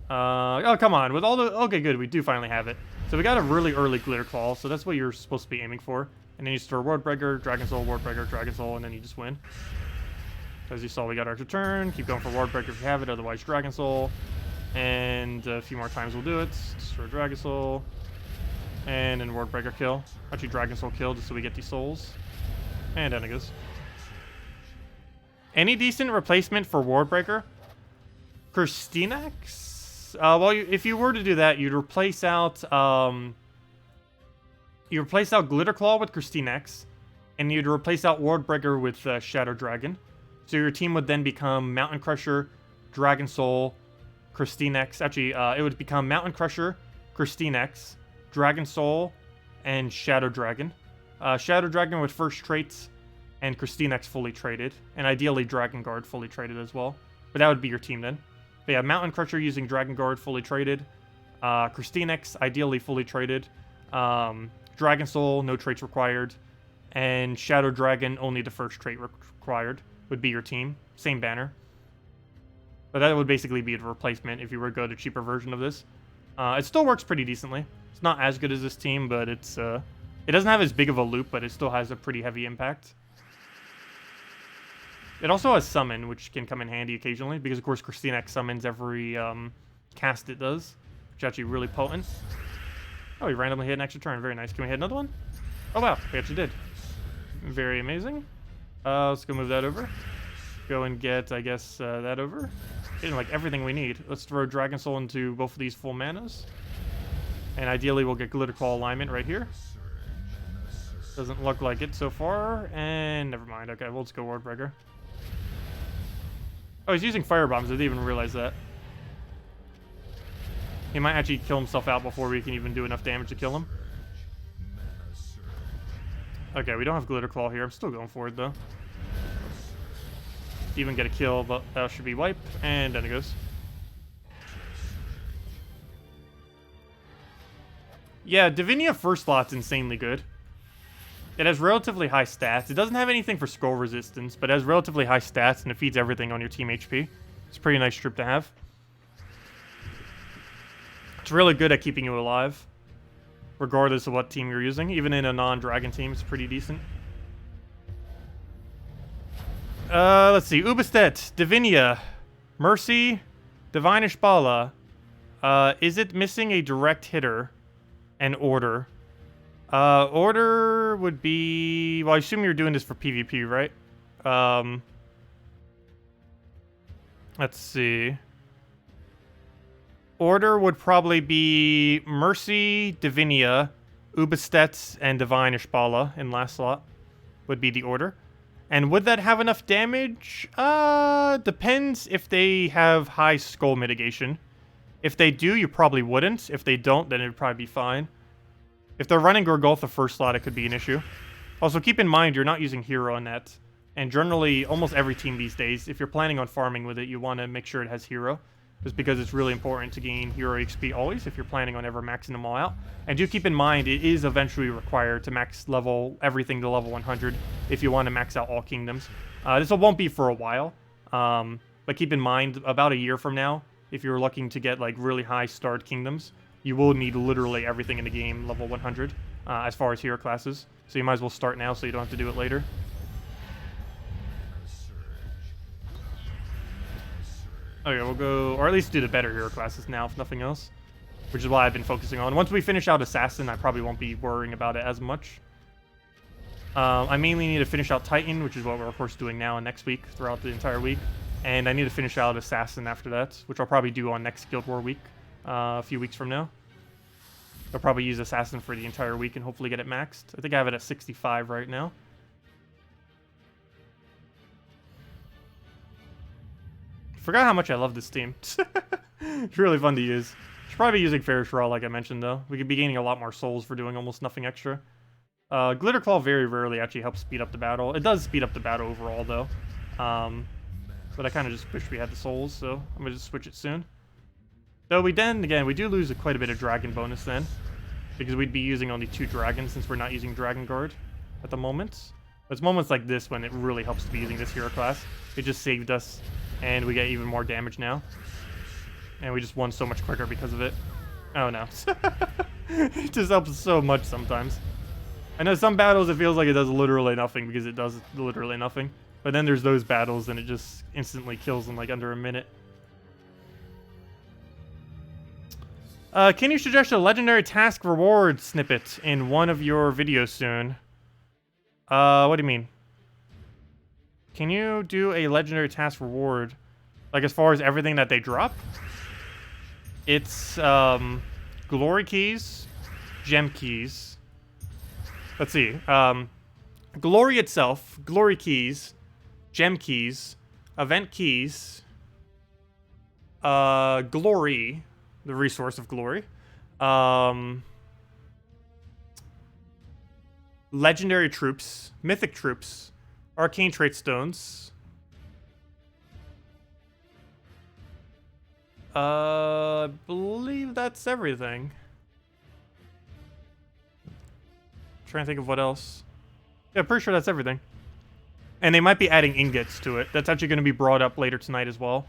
Oh, come on. With all the... Okay, good. We do finally have it. So we got a really early Glitter Claw, so that's what you're supposed to be aiming for. And then you store Ward Breaker, Dragon Soul, Ward Breaker, Dragon Soul, and then you just win. As you saw, we got our turn. Keep going for Ward Breaker if you have it, otherwise Dragon Soul. And a few more times we'll do it. Store Dragon Soul. And then Ward Breaker kill. Actually, Dragon Soul kill, just so we get these souls. And down it goes. Any decent replacement for Ward Breaker? KrissTigger? Well, if you were to do that, you'd replace out Glitter Claw with KrissTigger, and you'd replace out Ward Breaker with Shadow Dragon. So your team would then become Mountain Crusher, Dragon Soul, KrissTigger. Actually, it would become Mountain Crusher, KrissTigger, Dragon Soul, and Shadow Dragon. Shadow Dragon with first traits, and KrissTigger fully traded, and ideally Dragon Guard fully traded as well. But that would be your team then. But yeah, Mountain Crusher using Dragon Guard fully traded. KrissTigger ideally fully traded. Dragon Soul, no traits required. And Shadow Dragon, only the first trait required, would be your team. Same banner. But that would basically be the replacement if you were to go to a cheaper version of this. It still works pretty decently. It's not as good as this team, but it's it doesn't have as big of a loop, but it still has a pretty heavy impact. It also has Summon, which can come in handy occasionally, because of course KrissTigger summons every cast it does, which is actually really potent. Oh, we randomly hit an extra turn. Very nice. Can we hit another one? Oh wow, we actually did. Very amazing. Let's go move that over. Go and get, I guess, that over. Getting like everything we need. Let's throw Dragon Soul into both of these full manas. And ideally we'll get Glitter Claw alignment right here. Doesn't look like it so far. And never mind. Okay, we'll just go Ward Breaker. Oh, he's using Fire Bombs. I didn't even realize that. He might actually kill himself out before we can even do enough damage to kill him. Okay, we don't have Glitter Claw here. I'm still going for it, though. Even get a kill, but that should be wipe. And then it goes. Yeah, Divinia first slot's insanely good. It has relatively high stats. It doesn't have anything for scroll resistance, but it has relatively high stats, and it feeds everything on your team HP. It's a pretty nice strip to have. It's really good at keeping you alive, regardless of what team you're using. Even in a non-dragon team, it's pretty decent. Let's see. Ubestet, Divinia, Mercy, Divine Ishbala. Is it missing a direct hitter and order? Order would be... Well, I assume you're doing this for PvP, right? Let's see. Order would probably be Mercy, Divinia, Ubestet, and Divine Ishbala in last slot. Would be the order. And would that have enough damage? Depends if they have high skull mitigation. If they do, you probably wouldn't. If they don't, then it would probably be fine. If they're running Gorgulfa first slot, it could be an issue. Also, keep in mind, you're not using Hero on that. And generally, almost every team these days, if you're planning on farming with it, you want to make sure it has Hero. Just because it's really important to gain Hero XP always, if you're planning on ever maxing them all out. And do keep in mind, it is eventually required to max level everything to level 100 if you want to max out all kingdoms. This won't be for a while, but keep in mind, about a year from now, if you're looking to get like really high starred kingdoms, you will need literally everything in the game level 100 as far as hero classes. So you might as well start now so you don't have to do it later. Okay, we'll go, or at least do the better hero classes now, if nothing else. Which is why I've been focusing on. Once we finish out Assassin, I probably won't be worrying about it as much. I mainly need to finish out Titan, which is what we're of course doing now and next week, throughout the entire week. And I need to finish out Assassin after that, which I'll probably do on next Guild War week, a few weeks from now. I'll probably use Assassin for the entire week and hopefully get it maxed. I think I have it at 65 right now. Forgot how much I love this team. It's really fun to use. Should probably be using Fairish Raw, like I mentioned, though. We could be gaining a lot more souls for doing almost nothing extra. Glitter Claw very rarely actually helps speed up the battle. It does speed up the battle overall, though. But I kind of just wish we had the souls, so I'm going to just switch it soon. Though we then, again, we do lose quite a bit of dragon bonus then. Because we'd be using only 2 dragons since we're not using Dragon Guard at the moment. But it's moments like this when it really helps to be using this hero class. It just saved us, and we get even more damage now. And we just won so much quicker because of it. Oh no. It just helps so much sometimes. I know some battles it feels like it does literally nothing because it does literally nothing. But then there's those battles and it just instantly kills in like under a minute. Can you suggest a legendary task reward snippet in one of your videos soon? What do you mean? Can you do a legendary task reward? Like as far as everything that they drop? It's, glory keys, gem keys. Let's see. Glory itself, glory keys, gem keys, event keys, glory, the resource of glory, legendary troops, mythic troops, arcane trait stones, I believe that's everything. Trying to think of what else. Yeah, pretty sure that's everything. And they might be adding ingots to it. That's actually going to be brought up later tonight as well.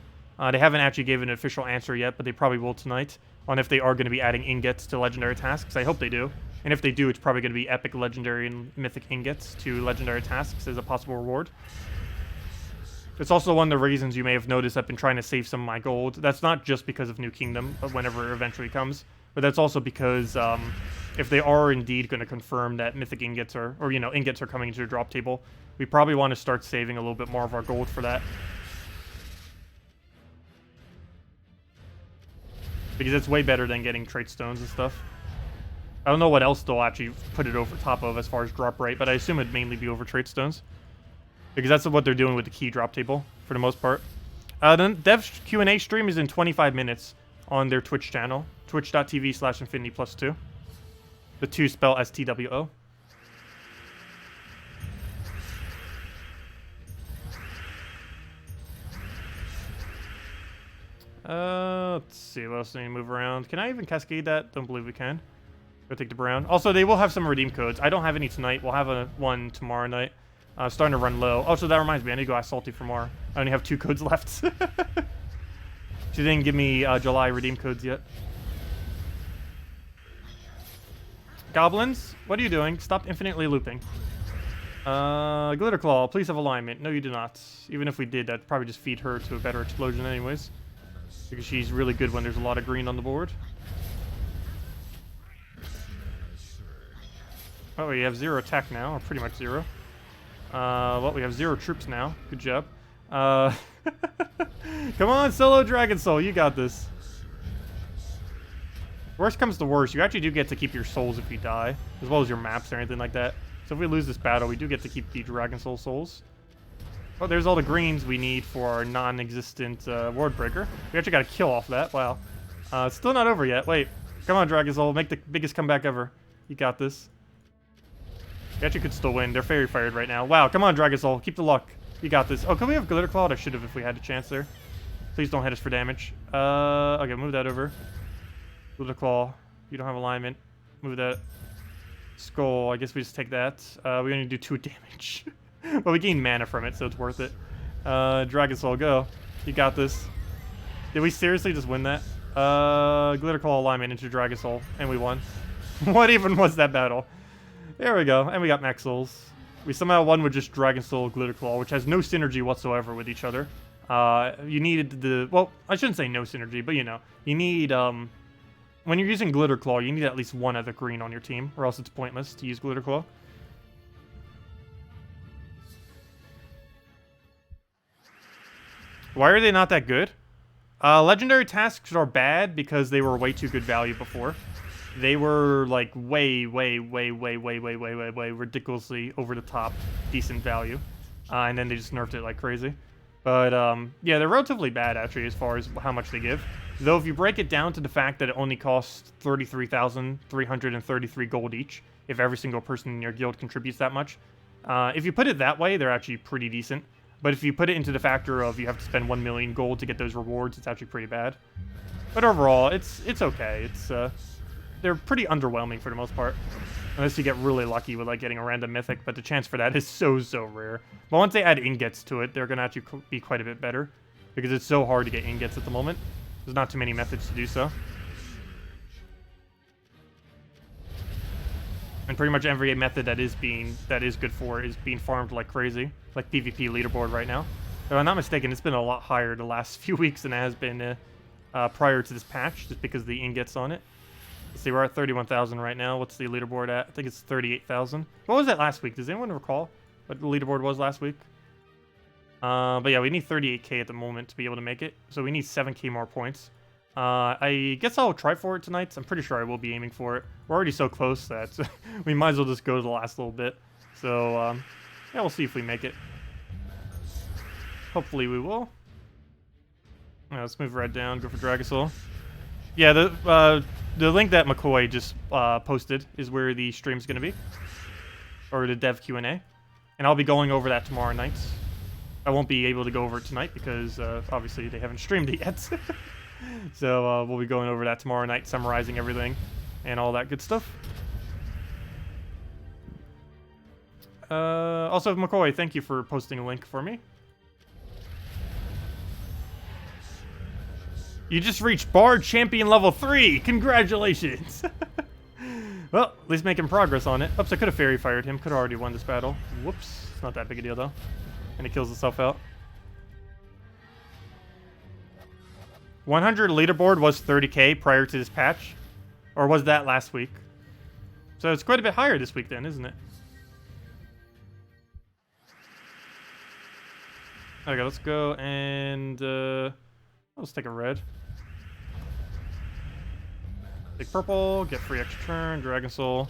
They haven't actually given an official answer yet, but they probably will tonight on if they are going to be adding ingots to legendary tasks. I hope they do. And if they do, it's probably going to be epic, legendary, and mythic ingots to legendary tasks as a possible reward. It's also one of the reasons you may have noticed I've been trying to save some of my gold. That's not just because of New Kingdom, but whenever it eventually comes. But that's also because if they are indeed going to confirm that mythic ingots are, or, you know, ingots are coming into the drop table, we probably want to start saving a little bit more of our gold for that. Because it's way better than getting trait stones and stuff. I don't know what else they'll actually put it over top of as far as drop rate, but I assume it'd mainly be over trait stones. Because that's what they're doing with the key drop table, for the most part. The Dev's Q&A stream is in 25 minutes on their Twitch channel, Twitch.tv/infinity+2. The 2 spell STWO. Let's see what else do I need to move around. Can I even cascade that? Don't believe we can. Go take the brown. Also, they will have some redeem codes. I don't have any tonight. We'll have one tomorrow night. Starting to run low. Oh, so that reminds me. I need to go ask Salty for more. I only have 2 codes left. She didn't give me July redeem codes yet. Goblins, what are you doing? Stop infinitely looping. Glitter Claw, please have alignment. No, you do not. Even if we did, that'd probably just feed her to a better explosion anyways. Because she's really good when there's a lot of green on the board. Oh, we have 0 attack now, or pretty much 0. Well, we have 0 troops now. Good job. Come on, Solo Dragon Soul, you got this. Worst comes to worst, you actually do get to keep your souls if you die, as well as your maps or anything like that. So if we lose this battle, we do get to keep the Dragon Soul souls. Oh, there's all the greens we need for our non-existent Ward Breaker. We actually got a kill off that. Wow. It's still not over yet. Wait. Come on, Dragon Soul. Make the biggest comeback ever. You got this. We actually could still win. They're fairy fired right now. Wow. Come on, Dragon Soul. Keep the luck. You got this. Oh, could we have Glitter Claw? I should have if we had a chance there. Please don't hit us for damage. Okay, move that over. Glitter Claw. You don't have alignment. Move that. Skull. I guess we just take that. We only do 2 damage. But we gain mana from it, so it's worth it. Dragon Soul, go. You got this. Did we seriously just win that? Glitter Claw alignment into Dragon Soul, and we won. What even was that battle? There we go, and we got max souls. We somehow won with just Dragon Soul, Glitter Claw, which has no synergy whatsoever with each other. You needed the... Well, I shouldn't say no synergy, but you know. You need, when you're using Glitter Claw, you need at least 1 other green on your team, or else it's pointless to use Glitter Claw. Why are they not that good? Legendary tasks are bad because they were way too good value before. They were like way ridiculously over the top decent value. And then they just nerfed it like crazy. But yeah, they're relatively bad actually as far as how much they give. Though if you break it down to the fact that it only costs 33,333 gold each, if every single person in your guild contributes that much. If you put it that way, they're actually pretty decent. But if you put it into the factor of you have to spend 1 million gold to get those rewards, it's actually pretty bad. But overall, it's okay. It's they're pretty underwhelming for the most part. Unless you get really lucky with like getting a random mythic, but the chance for that is so rare. But once they add ingots to it, they're going to actually be quite a bit better. Because it's so hard to get ingots at the moment. There's not too many methods to do so. And pretty much every method that is good for is being farmed like crazy. Like PvP leaderboard right now. If I'm not mistaken, it's been a lot higher the last few weeks than it has been prior to this patch, just because of the ingots on it. Let's see, we're at 31,000 right now. What's the leaderboard at? I think it's 38,000. What was that last week? Does anyone recall what the leaderboard was last week? But yeah, we need 38k at the moment to be able to make it. So we need 7k more points. I guess I'll try for it tonight. I'm pretty sure I will be aiming for it. We're already so close that we might as well just go to the last little bit. So, yeah, we'll see if we make it. Hopefully we will. Yeah, let's move right down, go for Dragon Soul. Yeah, the link that McCoy just posted is where the stream's going to be. Or the dev Q&A. And I'll be going over that tomorrow night. I won't be able to go over it tonight because obviously they haven't streamed it yet. So we'll be going over that tomorrow night, summarizing everything and all that good stuff. Also, McCoy, thank you for posting a link for me. You just reached Bard Champion level 3! Congratulations! Well, at least making progress on it. Oops, I could have fairy fired him. Could have already won this battle. Whoops. It's not that big a deal, though. And it kills itself out. 100 leaderboard was 30k prior to this patch. Or was that last week? So it's quite a bit higher this week then, isn't it? Okay, let's go and... let's take a red. Take purple, get free extra turn, Dragon Soul.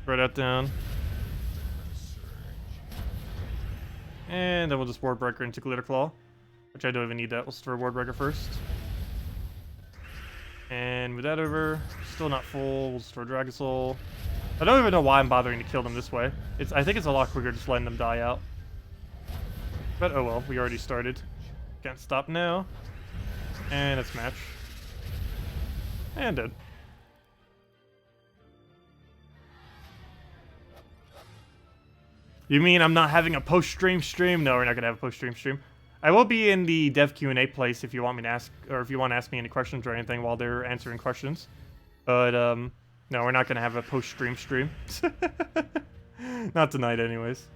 Throw that down. And then we'll just Ward Breaker into Glitter Claw. Which I don't even need that. Let's throw Ward Breaker first. And move that over. Still not full. We'll store Dragon Soul. I don't even know why I'm bothering to kill them this way. I think it's a lot quicker just letting them die out. But oh well, we already started. Can't stop now. And it's match. And dead. You mean I'm not having a post-stream stream? No, we're not gonna have a post-stream stream. I will be in the dev Q&A place if you want me to ask, or if you want to ask me any questions or anything while they're answering questions. But no, we're not gonna have a post-stream stream. Not tonight, anyways.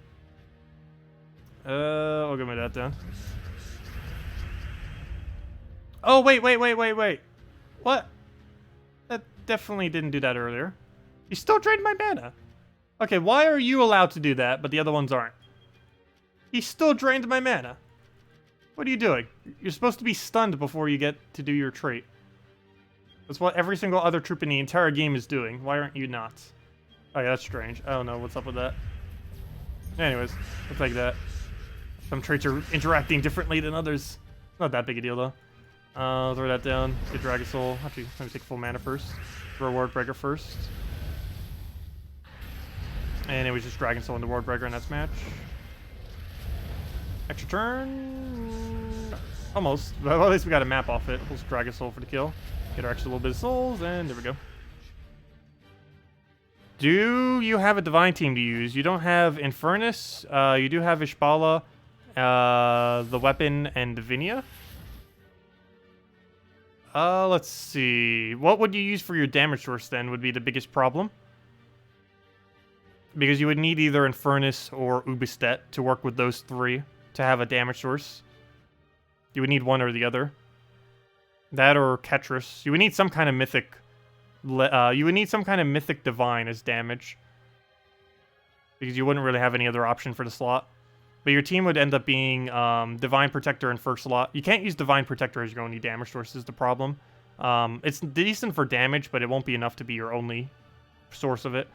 I'll get my that down. Oh wait. What? That definitely didn't do that earlier. You still drained my mana. Okay, why are you allowed to do that, but the other ones aren't? He still drained my mana. What are you doing? You're supposed to be stunned before you get to do your trait. That's what every single other troop in the entire game is doing. Why aren't you not? Oh yeah, that's strange. I don't know what's up with that. Anyways, I'll take that. Some traits are interacting differently than others. Not that big a deal though. I'll throw that down. Get Dragon Soul. Actually, let me take full mana first. Throw Ward Breaker first. And it was just Dragon Soul into Ward Breaker, and that's match. Extra turn. Almost. Well, at least we got a map off it. We'll just Dragon Soul for the kill. Get our extra little bit of souls, and there we go. Do you have a Divine team to use? You don't have Infernus. You do have Ishbala, the weapon, and Divinia. Let's see. What would you use for your damage source then would be the biggest problem. Because you would need either Infernus or Ubistet to work with those three to have a damage source. You would need one or the other. That or Ketris. You would need some kind of mythic. You would need some kind of mythic divine as damage. Because you wouldn't really have any other option for the slot. But your team would end up being Divine Protector in first slot. You can't use Divine Protector as your only damage source is the problem. It's decent for damage, but it won't be enough to be your only source of it.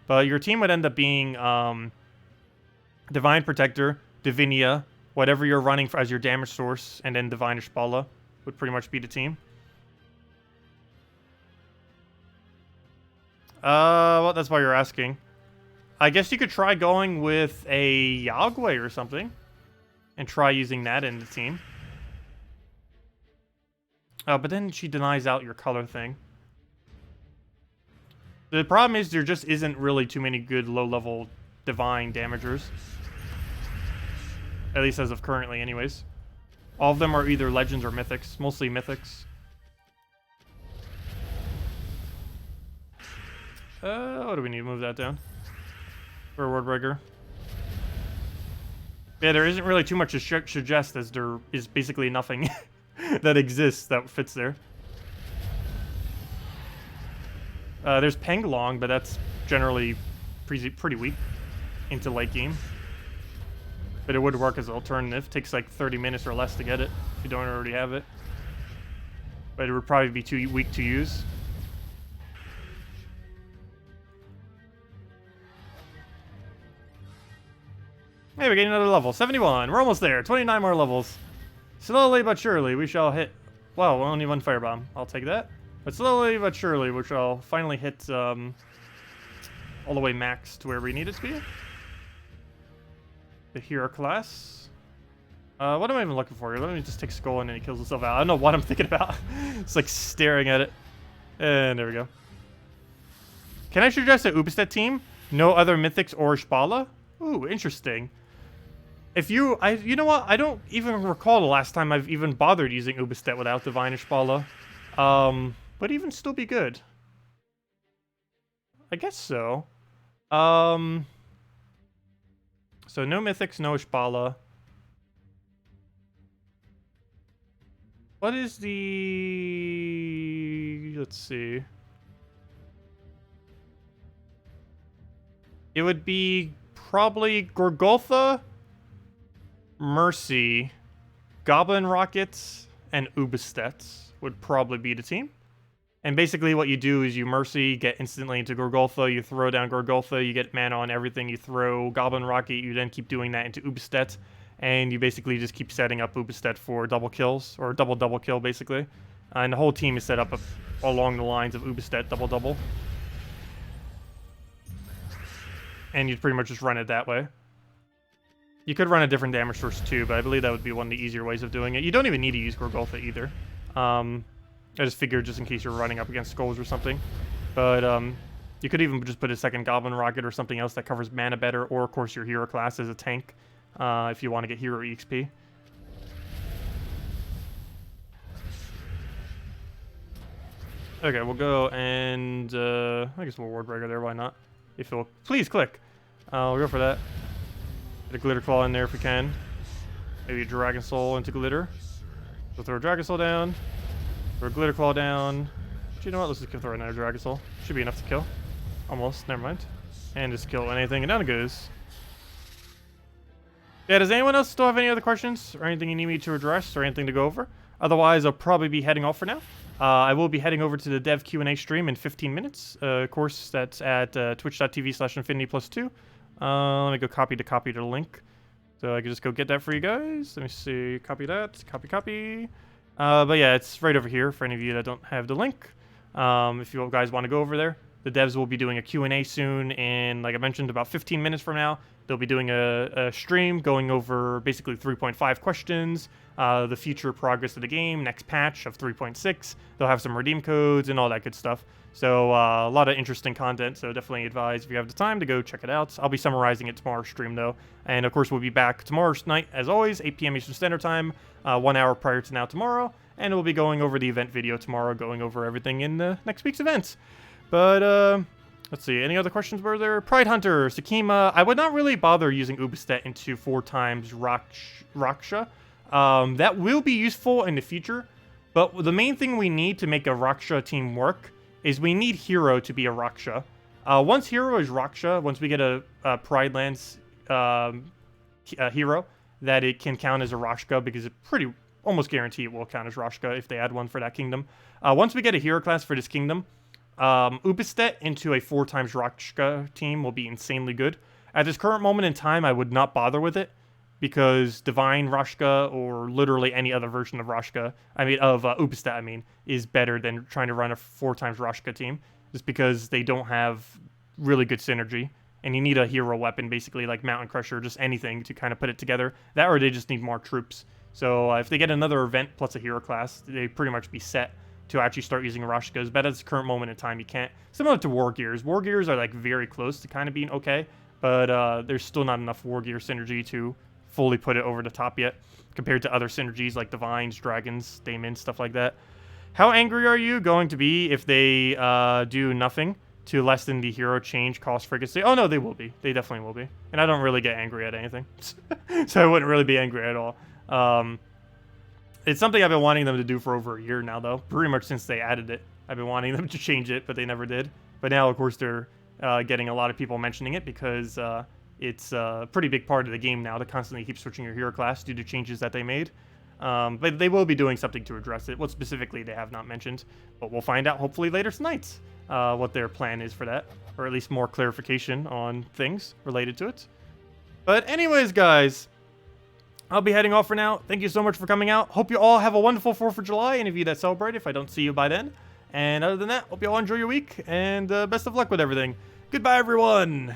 But your team would end up being Divine Protector, Divinia, whatever you're running as your damage source, and then Divine Ishbala would pretty much be the team. Well, that's why you're asking. I guess you could try going with a Yagway or something, and try using that in the team. But then she denies out your color thing. The problem is there just isn't really too many good low-level divine damagers. At least as of currently, anyways. All of them are either legends or mythics. Mostly mythics. What do we need to move that down? For a Wordbreaker. Yeah, there isn't really too much to suggest as there is basically nothing that exists that fits there. There's Penglong, but that's generally pretty weak into late game. But it would work as an alternative. Takes like 30 minutes or less to get it if you don't already have it. But it would probably be too weak to use. Hey, we're getting another level. 71. We're almost there. 29 more levels. Slowly but surely, we shall hit... Well, only one firebomb. I'll take that. But slowly but surely, we shall finally hit all the way max to where we need it to be. The hero class. What am I even looking for here? Let me just take Skull and then he kills himself out. I don't know what I'm thinking about. It's like staring at it. And there we go. Can I suggest an Ubistet team? No other mythics or Ishbala? Ooh, interesting. If you know what? I don't even recall the last time I've even bothered using Ubistet without Divine Ishbala. But even still be good. I guess so. So no mythics, no Ishbala. What is the... Let's see. It would be probably Gorgotha, Mercy, Goblin Rockets, and Ubistet would probably be the team. And basically what you do is you Mercy, get instantly into Gorgotha, you throw down Gorgotha, you get mana on everything, you throw Goblin Rocket, you then keep doing that into Ubistet, and you basically just keep setting up Ubistet for double kills, or double kill basically. And the whole team is set up along the lines of Ubestet double-double. And you'd pretty much just run it that way. You could run a different damage source too, but I believe that would be one of the easier ways of doing it. You don't even need to use Gorgulfa either. I just figured just in case you're running up against skulls or something. But you could even just put a second Goblin Rocket or something else that covers mana better, or of course your hero class as a tank if you want to get hero EXP. Okay, we'll go and I guess we'll Ward Breaker there, why not? If you'll please click. We'll go for that. Get a Glitter Claw in there if we can. Maybe a Dragon Soul into Glitter. So throw a Dragon Soul down. Throw a Glitter Claw down. But you know what? Let's just throw another Dragon Soul. Should be enough to kill. Almost. Never mind. And just kill anything. And down it goes. Yeah, does anyone else still have any other questions? Or anything you need me to address? Or anything to go over? Otherwise, I'll probably be heading off for now. I will be heading over to the Dev Q&A stream in 15 minutes. Of course, that's at twitch.tv/infinity+2. Let me go copy the link. So I can just go get that for you guys. Let me see. Copy that. Copy. But yeah, it's right over here for any of you that don't have the link. If you guys want to go over there. The devs will be doing a Q&A soon, and like I mentioned, about 15 minutes from now, they'll be doing a stream going over basically 3.5 questions, the future progress of the game, next patch of 3.6. They'll have some redeem codes and all that good stuff. So a lot of interesting content, so definitely advise if you have the time to go check it out. I'll be summarizing it tomorrow's stream, though. And of course, we'll be back tomorrow night, as always, 8 p.m. Eastern Standard Time, 1 hour prior to now tomorrow. And we'll be going over the event video tomorrow, going over everything in the next week's events. But, let's see, any other questions were there? Pride Hunter, Sakima, I would not really bother using Ubestet into 4 times Raksha. That will be useful in the future, but the main thing we need to make a Raksha team work is we need Hero to be a Raksha. Once Hero is Raksha, once we get a Pride Lands Hero, that it can count as a Rashka, because it almost guarantee it will count as Rashka if they add one for that kingdom. Once we get a Hero class for this kingdom, Ubestet into a 4 times Rashka team will be insanely good. At this current moment in time, I would not bother with it, because Divine Rashka, or literally any other version of Rashka, Ubestet, is better than trying to run a 4 times Rashka team, just because they don't have really good synergy, and you need a hero weapon, basically, like Mountain Crusher, just anything to kind of put it together. That, or they just need more troops. So if they get another event plus a hero class, they'd pretty much be set to actually start using Rashkas, but at this current moment in time, you can't. Similar to War Gears. War Gears are like very close to kind of being okay, but there's still not enough War Gear synergy to fully put it over the top yet, compared to other synergies like Divines, Dragons, Daemons, stuff like that. How angry are you going to be if they do nothing to lessen the hero change cost frequency? Oh no, they will be. They definitely will be. And I don't really get angry at anything, so I wouldn't really be angry at all. It's something I've been wanting them to do for over a year now, though. Pretty much since they added it. I've been wanting them to change it, but they never did. But now, of course, they're getting a lot of people mentioning it, because it's a pretty big part of the game now to constantly keep switching your hero class due to changes that they made. But they will be doing something to address it. What specifically they have not mentioned. But we'll find out hopefully later tonight what their plan is for that. Or at least more clarification on things related to it. But anyways, guys, I'll be heading off for now. Thank you so much for coming out. Hope you all have a wonderful 4th of July, any of you that celebrate, if I don't see you by then. And other than that, hope you all enjoy your week, and best of luck with everything. Goodbye, everyone!